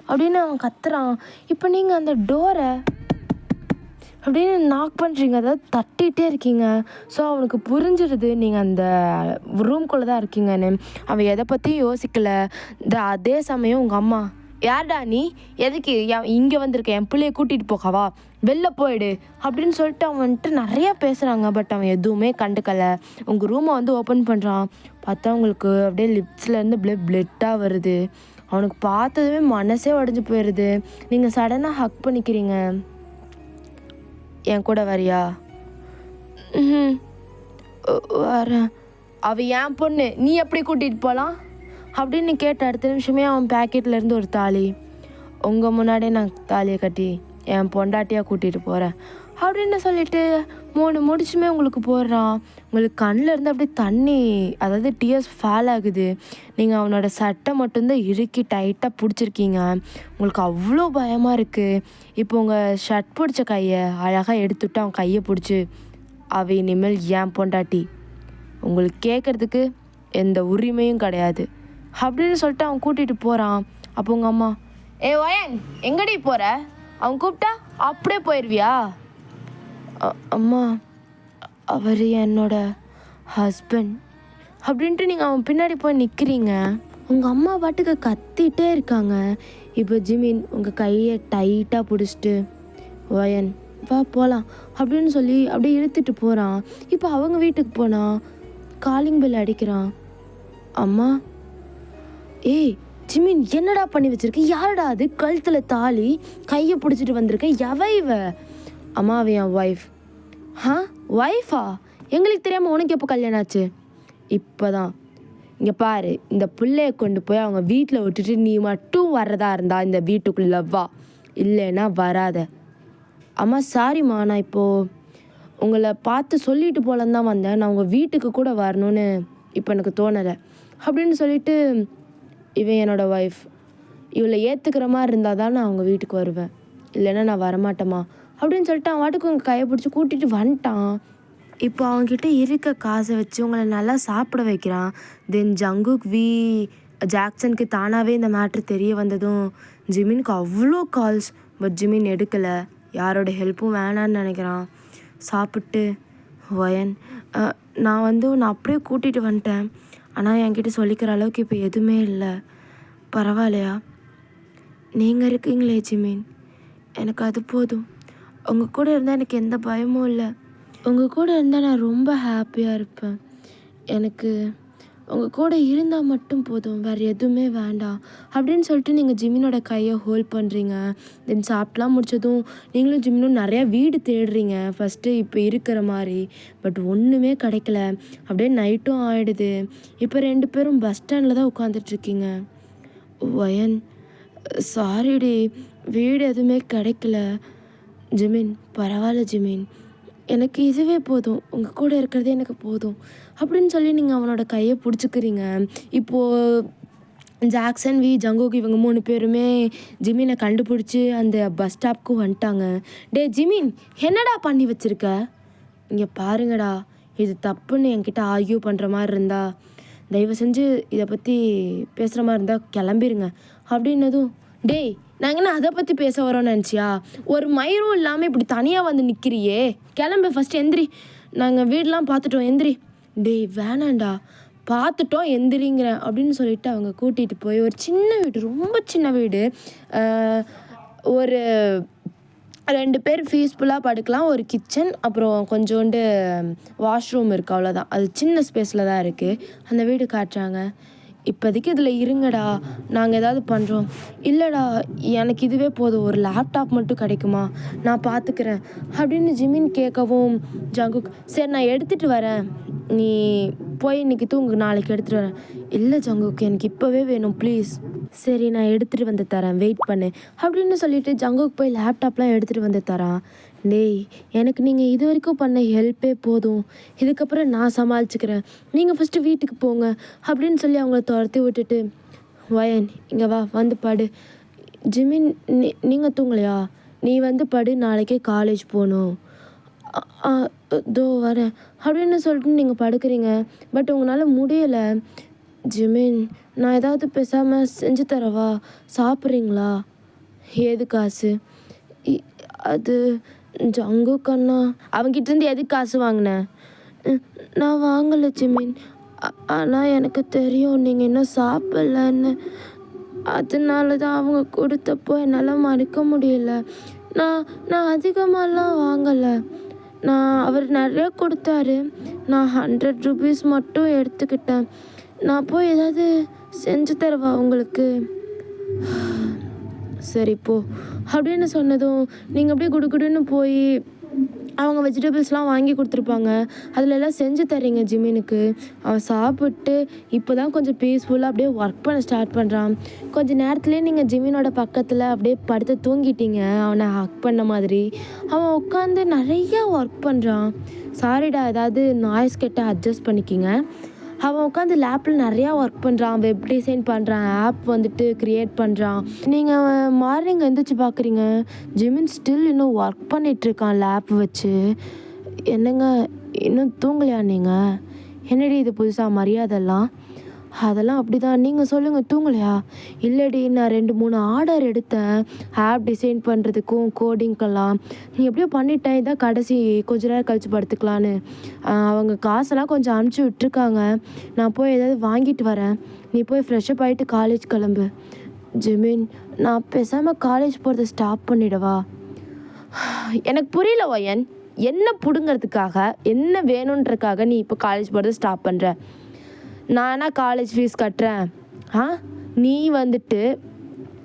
அப்படின்னு அவன் கத்துறான். இப்போ நீங்கள் அந்த டோரை அப்படின்னு நாக் பண்ணுறீங்க, அதாவது தட்டிகிட்டே இருக்கீங்க. ஸோ அவனுக்கு புரிஞ்சிடுது நீங்கள் அந்த ரூம்குள்ளே தான் இருக்கீங்கன்னு. அவன் எதை பற்றியும் யோசிக்கலை. அதே சமயம் உங்கள் அம்மா, யார்டா நீ, எதுக்கு இங்கே வந்திருக்க, என் பிள்ளைய கூட்டிகிட்டு போகவா, வெளில போயிடு அப்படின்னு சொல்லிட்டு அவன் வந்துட்டு நிறையா பேசுகிறாங்க. பட் அவன் எதுவுமே கண்டுக்கலை. உங்கள் ரூமை வந்து ஓப்பன் பண்ணுறான். பார்த்தா அவங்களுக்கு அப்படியே லிப்ஸ்லேருந்து பிளட்டாக வருது. அவனுக்கு பார்த்ததுமே மனசே உடஞ்சி போயிடுது. நீங்கள் சடனாக ஹக் பண்ணிக்கிறீங்க. என் கூட வரியா? ம் வரேன். அவள் என் பொண்ணு, நீ எப்படி கூட்டிகிட்டு போகலாம் அப்படின்னு கேட்ட அடுத்த நிமிஷமே அவன் பேக்கெட்லேருந்து ஒரு தாலி, உங்கள் முன்னாடியே நான் தாலியை கட்டி என் பொண்டாட்டியாக கூட்டிகிட்டு போகிறேன் அப்படின்னு சொல்லிட்டு 3 முடிச்சுமே உங்களுக்கு போடுறான். உங்களுக்கு கண்ணில் இருந்து அப்படியே தண்ணி, அதாவது டியர்ஸ் ஃபால் ஆகுது. நீங்கள் அவனோட சட்டை மட்டும்தான் இறுக்கி டைட்டாக பிடிச்சிருக்கீங்க. உங்களுக்கு அவ்வளோ பயமாக இருக்குது. இப்போ உங்கள் ஷர்ட் பிடிச்ச கையை அழகாக எடுத்துவிட்டு அவன் கையை பிடிச்சி, அவ இனிமேல் ஏன் பொண்டாட்டி, உங்களுக்கு கேட்குறதுக்கு எந்த உரிமையும் கிடையாது அப்படின்னு சொல்லிட்டு அவன் கூட்டிகிட்டு போகிறான். அப்போ உங்கள் அம்மா, வயன் எங்கடி போகிற, அவன் கூப்பிட்டா அப்படியே போயிடுவியா? அம்மா, அவர் என்னோட ஹஸ்பண்ட் அப்படின்ட்டு நீங்கள் அவன் பின்னாடி போய் நிற்கிறீங்க. உங்கள் அம்மா பாட்டுக்கு கத்திகிட்டே இருக்காங்க. இப்போ ஜிமின் உங்கள் கையை டைட்டாக பிடிச்சிட்டு, வயன் வா போகலாம் அப்படின்னு சொல்லி அப்படியே இழுத்துட்டு போகிறான். இப்போ அவங்க வீட்டுக்கு போனால் காலிங் பெல் அடிக்கிறான். அம்மா, ஏய் ஜிமின் என்னடா பண்ணி வச்சிருக்க, யாரடா அது, கழுத்தில் தாலி, கையை பிடிச்சிட்டு வந்திருக்க, எவ இவ? அம்மா, அவ என் ஒய்ஃப். ஒய்ஃபா? எங்களுக்கு தெரியாமல் உனக்கு எப்போ கல்யாணம் ஆச்சு? இப்போ தான். இங்கே பாரு, இந்த பிள்ளைய கொண்டு போய் அவங்க வீட்டில் விட்டுட்டு நீ மட்டும் வர்றதா இருந்தா இந்த வீட்டுக்குள்ளே வா, இல்லைன்னா வராத. அம்மா சாரிம்மா, நான் இப்போது உங்களை பார்த்து சொல்லிட்டு போலன்னு தான் வந்தேன். நான் உங்கள் வீட்டுக்கு கூட வரணும்னு இப்போ எனக்கு தோணலை அப்படின்னு சொல்லிட்டு, இவன் என்னோடய ஒய்ஃப், இவளை ஏற்றுக்கிற மாதிரி இருந்தால் தான் நான் அவங்க வீட்டுக்கு வருவேன், இல்லைன்னா நான் வரமாட்டேம்மா அப்படின்னு சொல்லிட்டு அவன் வாட்டுக்கு உங்கள் கையை பிடிச்சி கூட்டிகிட்டு வந்துட்டான். இப்போ அவங்ககிட்ட இருக்க காசை வச்சு உங்களை நல்லா சாப்பிட வைக்கிறான். தென் ஜங்குக் ஜாக்சனுக்கு தானாகவே இந்த மேட்ரு தெரிய வந்ததும் ஜிமினுக்கு அவ்வளோ கால்ஸ். பட் ஜிமின் எடுக்கலை, யாரோட ஹெல்ப்பும் வேணான்னு நினைக்கிறான். சாப்பிட்டு, வயன் நான் உன்னை அப்படியே கூட்டிகிட்டு வந்துட்டேன், ஆனால் என்கிட்ட சொல்லிக்கிற அளவுக்கு இப்போ எதுவுமே இல்லை, பரவாயில்லையா? நீங்கள் இருக்கீங்களே ஜிமின், எனக்கு அது போதும். உங்கள் கூட இருந்தால் எனக்கு எந்த பயமும் இல்லை. உங்கள் கூட இருந்தால் நான் ரொம்ப ஹாப்பியாக இருப்பேன். எனக்கு உங்கள் கூட இருந்தால் மட்டும் போதும், வேறு எதுவுமே வேண்டாம் அப்படின்னு சொல்லிட்டு நீங்கள் ஜிமினோட கையை ஹோல்ட் பண்ணுறீங்க. தென் சாப்பிட்லாம் முடித்ததும் நீங்களும் ஜிமினும் நிறையா வீடு தேடுறீங்க ஃபஸ்ட்டு இப்போ இருக்கிற மாதிரி. பட் ஒன்றுமே கிடைக்கல. அப்படியே நைட்டும் ஆகிடுது. இப்போ 2 பேரும் பஸ் ஸ்டாண்டில் தான் உட்காந்துட்ருக்கீங்க. வயன், சாரிடி, வீடு எதுவுமே கிடைக்கல. ஜிமின், பரவாயில்ல ஜிமின், எனக்கு இதுவே போதும், உங்கள் கூட இருக்கிறதே எனக்கு போதும் அப்படின்னு சொல்லி நீங்கள் அவனோட கையை பிடிச்சிக்கிறீங்க. இப்போது ஜாக்சன் ஜங்குக் இவங்க 3 பேருமே ஜிமினை கண்டுபிடிச்சி அந்த பஸ் ஸ்டாப்க்கு வந்துட்டாங்க. டே ஜிமின், என்னடா பண்ணி வச்சுருக்க? இங்கே பாருங்கடா, இது தப்புன்னு என்கிட்ட ஆர்கியூ பண்ணுற மாதிரி இருந்தா தயவு செஞ்சு இதை பற்றி பேசுகிற மாதிரி இருந்தால் கிளம்பிடுங்க அப்படின்னதும், டேய் நாங்கள் என்ன அதை பற்றி பேச வரோன்னு நினச்சியா? ஒரு மயிரும் இல்லாமல் இப்படி தனியாக வந்து நிற்கிறியே, கிளம்பு ஃபஸ்ட்டு, எந்திரி, நாங்கள் வீடெலாம் பார்த்துட்டோம், எந்திரி. டேய் வேணாண்டா, பார்த்துட்டோம் எந்திரிங்கிறேன் அப்படின்னு சொல்லிட்டு அவங்க கூட்டிகிட்டு போய் ஒரு சின்ன வீடு, ரொம்ப சின்ன வீடு, ஒரு 2 பேர் பீஸ்ஃபுல்லாக படுக்கலாம், ஒரு கிச்சன், அப்புறம் கொஞ்சோண்டு வாஷ்ரூம் இருக்குது, அவ்வளோதான். அது சின்ன ஸ்பேஸில் தான் இருக்குது. அந்த வீடு காட்டுறாங்க. இப்போதைக்கு இதில் இருங்கடா, நாங்கள் ஏதாவது பண்ணுறோம். இல்லைடா, எனக்கு இதுவே போதும், ஒரு லேப்டாப் மட்டும் கிடைக்குமா, நான் பார்த்துக்கிறேன் அப்படின்னு ஜிமின் கேட்கவும் ஜங்குக், சரி நான் எடுத்துகிட்டு வரேன், நீ போய் இன்றைக்கி தூங்கு, நாளைக்கு எடுத்துகிட்டு வரேன். இல்லை ஜங்குக், எனக்கு இப்போவே வேணும் ப்ளீஸ். சரி நான் எடுத்துகிட்டு வந்து தரேன், வெயிட் பண்ணு அப்படின்னு சொல்லிட்டு ஜங்குக் போய் லேப்டாப்லாம் எடுத்துகிட்டு வந்து தரான். டேய், எனக்கு நீங்கள் இது வரைக்கும் பண்ண ஹெல்ப்பே போதும், இதுக்கப்புறம் நான் சமாளிச்சுக்கிறேன், நீங்கள் ஃபஸ்ட்டு வீட்டுக்கு போங்க அப்படின்னு சொல்லி அவங்கள துரத்தி விட்டுட்டு, வயன் இங்கே வா, வந்து படு. ஜிமின், நீங்கள் தூங்கலையா? நீ வந்து படு, நாளைக்கே காலேஜ் போகணும். தோ வரேன் அப்படின்னு சொல்லிட்டு நீங்கள் படுக்கிறீங்க. பட் உங்களால் முடியலை. ஜிமின், நான் ஏதாவது பேசாமல் செஞ்சு தரவா, சாப்பிட்றீங்களா? ஏது காசு? அது ஜங்குக் அண்ணா, அவங்கிட்டேருந்து எதுக்கு காசு வாங்கினேன்? நான் வாங்கலை ஜிமின், ஆனால் எனக்கு தெரியும் நீங்கள் இன்னும் சாப்பிட்லன்னு. அதனால தான் அவங்க கொடுத்தப்போ என்னால் மறக்க முடியல. நான் நான் அதிகமாகலாம் வாங்கலை. அவர் நிறைய கொடுத்தாரு. நான் 100 ருபீஸ் மட்டும் எடுத்துக்கிட்டேன். நான் போய் ஏதாவது செஞ்சு தரவா உங்களுக்கு? சரி போ அப்படின்னு சொன்னதும் நீங்கள் அப்படியே குடுகுடுன்னு போய் அவங்க வெஜிடபிள்ஸ்லாம் வாங்கி கொடுத்துருப்பாங்க. அதில் எல்லாம் செஞ்சு தரீங்க ஜிமினுக்கு. அவன் சாப்பிட்டு இப்போ தான் கொஞ்சம் பீஸ்ஃபுல்லாக அப்படியே ஒர்க் பண்ண ஸ்டார்ட் பண்ணுறான். கொஞ்சம் நேரத்துலேயே நீங்கள் ஜிமினோட பக்கத்தில் அப்படியே படுத்து தூங்கிட்டீங்க அவனை ஹக் பண்ண மாதிரி. அவன் உட்காந்து நிறையா ஒர்க் பண்ணுறான். சாரிடா, ஏதாவது நாய்ஸ் கேட்ட அட்ஜஸ்ட் பண்ணிக்கிங்க. அவன் உட்காந்து லேப்பில் நிறையா ஒர்க் பண்ணுறான். வெப் டிசைன் பண்ணுறான், ஆப் வந்துட்டு க்ரியேட் பண்ணுறான். நீங்கள் மார்னிங் எழுந்திரிச்சு பார்க்குறீங்க, ஜிமின் ஸ்டில் இன்னும் ஒர்க் பண்ணிகிட்ருக்கான் லேப் வச்சு. என்னங்க, இன்னும் தூங்கலையா நீங்கள்? என்னடி இது புதுசாக மரியாதைலாம்? அதெல்லாம் அப்படி தான். நீங்கள் சொல்லுங்கள், தூங்கலையா? இல்லைடி, நான் 2-3 ஆர்டர் எடுத்தேன் ஆப் டிசைன் பண்ணுறதுக்கும் கோடிங்கெல்லாம். நீ எப்படியோ பண்ணிட்டேன். இதான் கடைசி, கொஞ்ச நேரம் கழித்து படுத்துக்கலான்னு. அவங்க காசெல்லாம் கொஞ்சம் அனுப்பிச்சி விட்டுருக்காங்க. நான் போய் ஏதாவது வாங்கிட்டு வரேன். நீ போய் ஃப்ரெஷ்ஷப் ஆகிட்டு காலேஜ் கிளம்பு. ஜிமின், நான் பேசாமல் காலேஜ் போகிறத ஸ்டாப் பண்ணிடவா? எனக்கு புரியல ஒயன். என்ன பிடுங்கிறதுக்காக, என்ன வேணுன்றதுக்காக நீ இப்போ காலேஜ் போகிறத ஸ்டாப் பண்ணுற? நானா காலேஜ் ஃபீஸ் கட்டுறேன்? நீ வந்துட்டு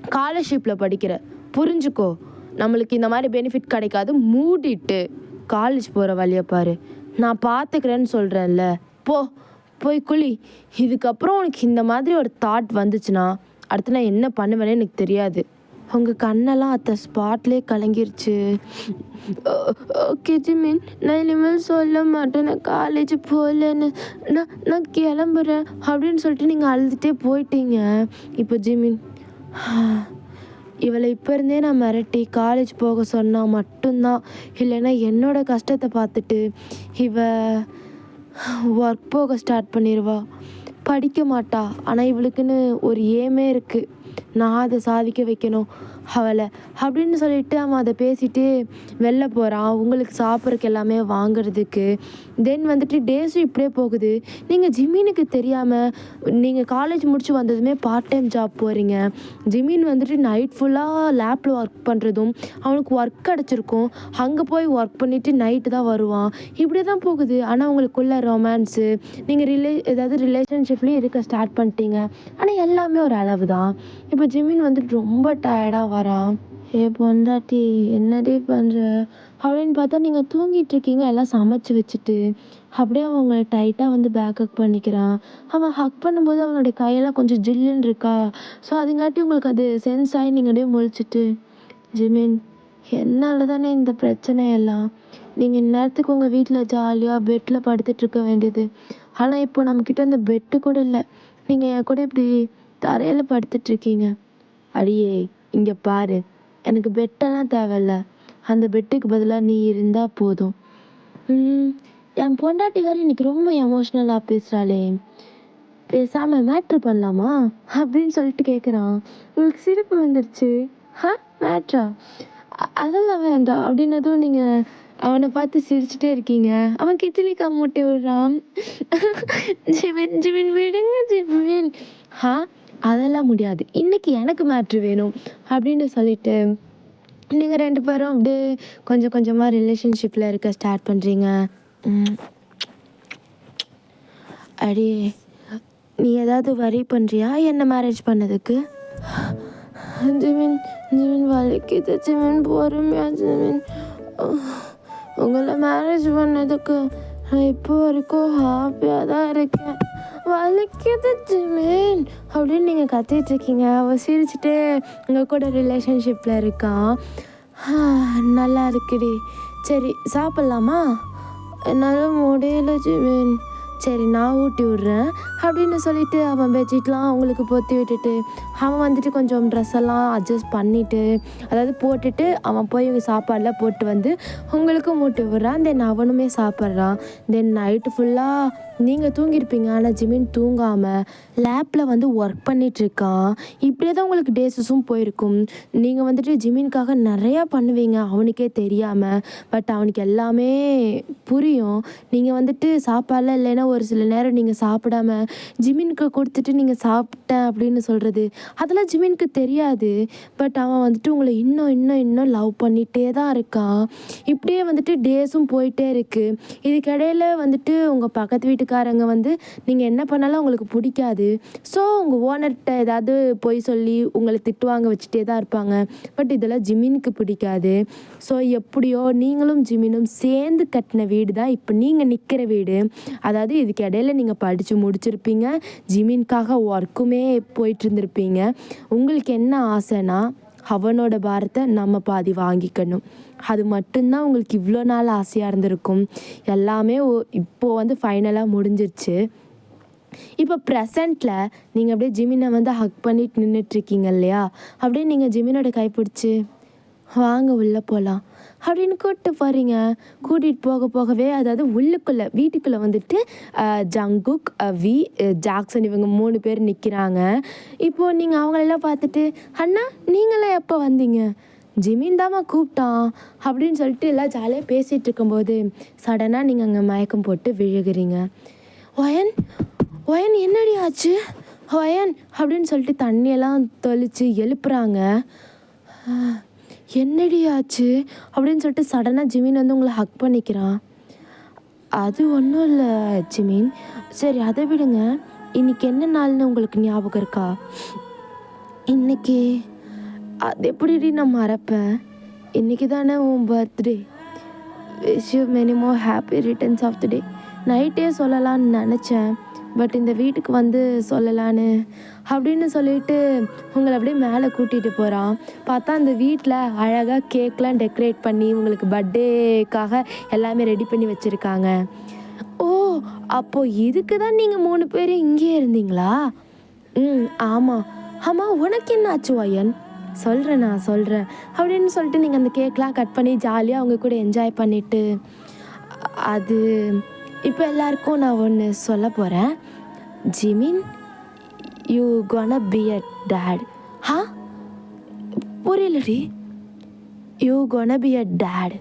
ஸ்காலர்ஷிப்பில் படிக்கிற, புரிஞ்சுக்கோ. நம்மளுக்கு இந்த மாதிரி பெனிஃபிட் கிடைக்காது. மூடிட்டு காலேஜ் போகிற வழியை பாரு. நான் பார்த்துக்கிறேன்னு சொல்கிறேன்ல. போய் குழி. இதுக்கப்புறம் உனக்கு இந்த மாதிரி ஒரு தாட் வந்துச்சுன்னா அடுத்து நான் என்ன பண்ணுவேன்னு எனக்கு தெரியாது. உங்கள் கண்ணெல்லாம் அத்த ஸ்பாட்லேயே கலங்கிருச்சு. ஓகே ஜிமின், நான் இனிமேல் சொல்ல மாட்டேன். நான் காலேஜ் போகலன்னு. நான் கிளம்புறேன் அப்படின்னு சொல்லிட்டு நீங்கள் அழுதுகிட்டே போயிட்டீங்க. இப்போ ஜிமின், இவளை இப்போ இருந்தே நான் மிரட்டி காலேஜ் போக சொன்னால் மட்டும்தான், இல்லைன்னா என்னோடய கஷ்டத்தை பார்த்துட்டு ஒர்க் போக ஸ்டார்ட் பண்ணிடுவா. படிக்க மாட்டா. ஆனால் இவளுக்குன்னு ஒரு ஏமே இருக்குது. நான் அதை சாதிக்க வைக்கணும் அவளை அப்படின்னு சொல்லிட்டு அவன் அதை பேசிட்டு வெளில போகிறான். உங்களுக்கு சாப்பிட்றதுக்கு எல்லாமே வாங்குறதுக்கு. தென் வந்துட்டு டேஸும் இப்படியே போகுது. நீங்கள் ஜிமினுக்கு தெரியாமல் நீங்கள் காலேஜ் முடிச்சு வந்ததுமே பார்ட் டைம் ஜாப் போகிறீங்க. ஜிமின் வந்துட்டு நைட் ஃபுல்லாக லேப்பில் ஒர்க் பண்ணுறதும், அவனுக்கு ஒர்க் கிடச்சிருக்கும். அங்கே போய் ஒர்க் பண்ணிவிட்டு நைட்டு தான் வருவான். இப்படி தான் போகுது. ஆனால் உங்களுக்குள்ள ரொமான்ஸு, நீங்கள் ஏதாவது ரிலேஷன்ஷிப்லேயும் இருக்க ஸ்டார்ட் பண்ணிட்டீங்க. ஆனால் எல்லாமே ஒரு அளவு தான். இப்போ ஜிமின் வந்துட்டு ரொம்ப டயர்டாக வரான். பொண்டாட்டி என்னடி பண்ணுற அப்படின்னு பார்த்தா நீங்கள் தூங்கிட்டு இருக்கீங்க எல்லாம் சமைச்சு வச்சுட்டு. அப்படியே அவங்க டைட்டாக வந்து பேக் ஹக் பண்ணிக்கிறான். அவன் ஹக் பண்ணும்போது அவனுடைய கையெல்லாம் கொஞ்சம் ஜில்லுன்னு இருக்கா. ஸோ அதுங்காட்டி உங்களுக்கு அது சென்ஸ் ஆகி நீங்கள் அப்படியே முழிச்சிட்டு, ஜிமின், என்னால் தானே இந்த பிரச்சனையெல்லாம். நீங்கள் இந்நேரத்துக்கு உங்கள் வீட்டில் ஜாலியாக பெட்டில் படுத்துட்டு இருக்க வேண்டியது. ஆனால் இப்போ நம்மக்கிட்ட அந்த பெட்டு கூட இல்லை. நீங்கள் என் கூட இப்படி தரையில் படுத்துட்ருக்கீங்க. அடியே இங்கே பாரு, எனக்கு பெட்டெல்லாம் தேவையில்ல. அந்த பெட்டுக்கு பதிலாக நீ இருந்தால் போதும். என் பொண்டாட்டிக்காரி இன்னைக்கு ரொம்ப எமோஷ்னலாக பேசுகிறாளே, பேசாமல் மேட்ரு பண்ணலாமா அப்படின்னு சொல்லிட்டு கேட்குறான். உங்களுக்கு சிரிப்பு வந்துடுச்சு. மேட்ரா? அதெல்லாம் வேண்டாம் அப்படின்னதும் நீங்கள் அவனை பார்த்து சிரிச்சுட்டே இருக்கீங்க. அவன் கிச்சலிக்கா மூட்டை விடுறான். ஜிமின் ஜிமின் விடுங்க ஜிமின். அதெல்லாம் முடியாது, இன்னைக்கு எனக்கு மேட்ரு வேணும் அப்படின்னு சொல்லிட்டு நீங்கள் 2 பேரும் அப்படியே கொஞ்சம் கொஞ்சமாக ரிலேஷன்ஷிப்பில் இருக்க ஸ்டார்ட் பண்ணுறீங்க. அடி, நீ ஏதாவது வரி பண்ணுறியா என்ன மேரேஜ் பண்ணதுக்கு? ஜிமின் ஜிமின் வலிக்குது ஜிமின், பொறுமையா ஜிமின். உங்களை மேரேஜ் பண்ணதுக்கு நான் இப்போ வரைக்கும் ஹாப்பியாக தான் இருக்கேன். வலிக்குது ஜிமின் அப்படின்னு நீங்கள் கத்திட்டுருக்கீங்க. அவள் சிரிச்சுட்டு உங்கள் கூட ரிலேஷன்ஷிப்பில் இருக்கான். நல்லா இருக்குடி. சரி சாப்பிட்லாமா? என்னால் முடியல ஜிமின். சரி நான் ஊட்டி விட்றேன் அப்படின்னு சொல்லிட்டு அவன் பெட்ஷீட்லாம் அவங்களுக்கு பொத்தி விட்டுட்டு அவன் வந்துட்டு கொஞ்சம் ட்ரெஸ்ஸெல்லாம் அட்ஜஸ்ட் பண்ணிவிட்டு, அதாவது போட்டுட்டு அவன் போய் சாப்பாடெலாம் போட்டு வந்து உங்களுக்கும் ஊட்டி விட்றான். தென் அவனுமே சாப்பிட்றான். தென் நைட்டு ஃபுல்லாக நீங்கள் தூங்கியிருப்பீங்க. ஆனால் ஜிமின் தூங்காமல் லேப்பில் வந்து ஒர்க் பண்ணிகிட்ருக்கான். இப்படியே தான் உங்களுக்கு டேஸஸும் போயிருக்கும். நீங்கள் வந்துட்டு ஜிமினுக்காக நிறையா பண்ணுவீங்க அவனுக்கே தெரியாமல். பட் அவனுக்கு எல்லாமே புரியும். நீங்கள் வந்துட்டு சாப்பாடெலாம் இல்லைன்னா ஒரு சில நேரம் நீங்கள் சாப்பிடாம ஜிமினுக்கு கொடுத்துட்டு நீங்கள் சாப்பிட்டேன் அப்படின்னு சொல்கிறது, அதெல்லாம் ஜிமினுக்கு தெரியாது. பட் அவன் வந்துட்டு உங்களை இன்னும் இன்னும் இன்னும் லவ் பண்ணிகிட்டே தான் இருக்கான். இப்படியே வந்துட்டு டேஸும் போயிட்டே இருக்குது. இதுக்கிடையில் வந்துட்டு உங்கள் பக்கத்து வீட்டுக்காரங்க வந்து நீங்கள் என்ன பண்ணாலும் அவங்களுக்கு பிடிக்காது. ஸோ உங்கள் ஓனர்கிட்ட ஏதாவது பொய் சொல்லி உங்களை திட்டுவாங்க வச்சுட்டே தான் இருப்பாங்க. பட் இதெல்லாம் ஜிமினுக்கு பிடிக்காது. ஸோ எப்படியோ நீங்களும் ஜிமினும் சேர்ந்து கட்டின வீடு தான் இப்போ நீங்கள் நிற்கிற வீடு. அதாவது இதுக்கு இடையில நீங்கள் படித்து முடிச்சிருப்பீங்க, ஜிமின்காக ஒர்க்குமே போயிட்டு இருந்திருப்பீங்க. உங்களுக்கு என்ன ஆசைன்னா அவனோட பாரத்தை நம்ம பாதி வாங்கிக்கணும். அது மட்டும்தான் உங்களுக்கு இவ்வளோ நாள் ஆசையாக இருந்திருக்கும். எல்லாமே இப்போது வந்து ஃபைனலாக முடிஞ்சிருச்சு. இப்போ ப்ரெசண்ட்டில் நீங்கள் அப்படியே ஜிமினை வந்து ஹக் பண்ணிட்டு நின்றுட்டுருக்கீங்க இல்லையா? அப்படியே நீங்கள் ஜிமினோட கைப்பிடிச்சி வாங்க உள்ளே போகலாம் அப்படின்னு கூப்பிட்டு போகிறீங்க. கூட்டிகிட்டு போக போகவே அதாவது உள்ளுக்குள்ளே வீட்டுக்குள்ளே வந்துட்டு ஜங்குக், வி, ஜாக்சன் இவங்க 3 பேர் நிற்கிறாங்க. இப்போது நீங்கள் அவங்களெல்லாம் பார்த்துட்டு அண்ணா நீங்களாம் எப்போ வந்தீங்க? ஜிமின் தாம்மா கூப்பிட்டான் அப்படின்னு சொல்லிட்டு எல்லாம் ஜாலியாக பேசிகிட்டு இருக்கும்போது சடனாக நீங்கள் அங்கே மயக்கம் போட்டு விழுகிறீங்க. ஒயன் ஒயன் என்னடி ஆச்சு ஒயன் அப்படின்னு சொல்லிட்டு தண்ணியெல்லாம் தெளித்து எழுப்புறாங்க. என்னடி ஆச்சு அப்படின்னு சொல்லிட்டு சடனாக ஜிமின் வந்து உங்களை ஹக் பண்ணிக்கிறான். அது ஒன்றும் இல்லை ஜிமின், சரி அதை விடுங்க, இன்றைக்கி என்ன நாள்னு உங்களுக்கு ஞாபகம் இருக்கா? இன்றைக்கி அது எப்படி நான் மறப்பேன்? இன்றைக்கி தானே உன் birthday. Wish you many more happy returns of the day. நைட்டே சொல்லலான்னு நினச்சேன், பட் இந்த வீட்டுக்கு வந்து சொல்லலான்னு அப்படின்னு சொல்லிட்டு உங்களை அப்படியே மேலே கூட்டிகிட்டு போகிறான். பார்த்தா அந்த வீட்டில் அழகாக கேக்லாம் டெக்கரேட் பண்ணி உங்களுக்கு பர்த்டேக்காக எல்லாமே ரெடி பண்ணி வச்சுருக்காங்க. ஓ, அப்போது இதுக்கு தான் நீங்கள் 3 பேர் இங்கேயே இருந்தீங்களா? ஆமாம். ஆமாம், உனக்கு என்ன ஆச்சு ஒயன்? நான் சொல்கிறேன் அப்படின்னு சொல்லிட்டு நீங்கள் அந்த கேக்லாம் கட் பண்ணி ஜாலியாக அவங்க கூட என்ஜாய் பண்ணிவிட்டு அது இப்போ எல்லாருக்கும் நான் ஒன்று சொல்ல போகிறேன். Jimin, you gonna be a dad. புரியலடி. You gonna be a dad.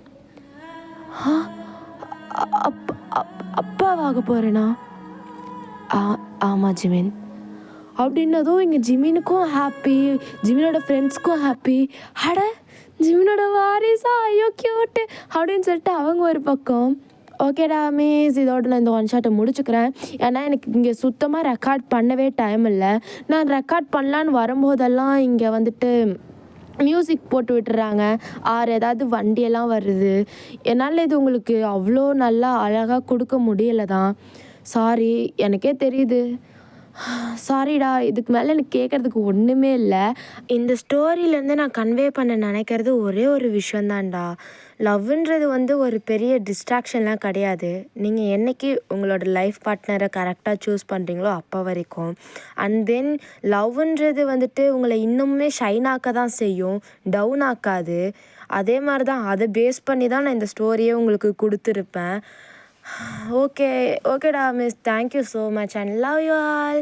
அப்பாவாக போகிறேனா? ஆமாம் ஜிமின் அப்படின்னதும் இங்கே ஜிமினுக்கும் ஹாப்பி, ஜிமினோட ஃப்ரெண்ட்ஸ்க்கும் ஹாப்பி. அட ஜிமினோட வாரிசா, ஐயோ கியூட்டு அப்படின்னு சொல்லிட்டு அவங்க ஒரு பக்கம். ஓகேடா மிஸ், இதோட நான் இந்த ஒன் ஷாட்டை முடிச்சுக்கிறேன். ஏன்னா எனக்கு இங்கே சுத்தமாக ரெக்கார்ட் பண்ணவே டைம் இல்லை. நான் ரெக்கார்ட் பண்ணலான்னு வரும்போதெல்லாம் இங்கே வந்துட்டு மியூசிக் போட்டு விட்டுறாங்க, ஏதாவது வண்டியெல்லாம் வருது. என்னால் இது உங்களுக்கு அவ்வளோ நல்லா அழகாக கொடுக்க முடியலை தான். சாரி, எனக்கே தெரியுது. சாரிடா, இதுக்கு மேலே எனக்கு கேட்குறதுக்கு ஒன்றுமே இல்லை. இந்த ஸ்டோரியிலேருந்து நான் கன்வே பண்ண நினைக்கிறது ஒரே ஒரு விஷயந்தான்டா. லவ்ன்றது வந்து ஒரு பெரிய டிஸ்ட்ராக்ஷன்லாம் கிடையாது. நீங்கள் என்றைக்கு உங்களோட லைஃப் பார்ட்னரை கரெக்டாக சூஸ் பண்ணுறீங்களோ அப்போ வரைக்கும். அண்ட் தென் லவ்ன்றது வந்துட்டு உங்களை இன்னுமே ஷைன் ஆக்க தான் செய்யும், டவுன் ஆக்காது. அதே மாதிரி தான் அதை பேஸ் பண்ணி தான் நான் இந்த ஸ்டோரியே உங்களுக்கு கொடுத்துருப்பேன். ஓகேடா miss, thank you so much and love you all.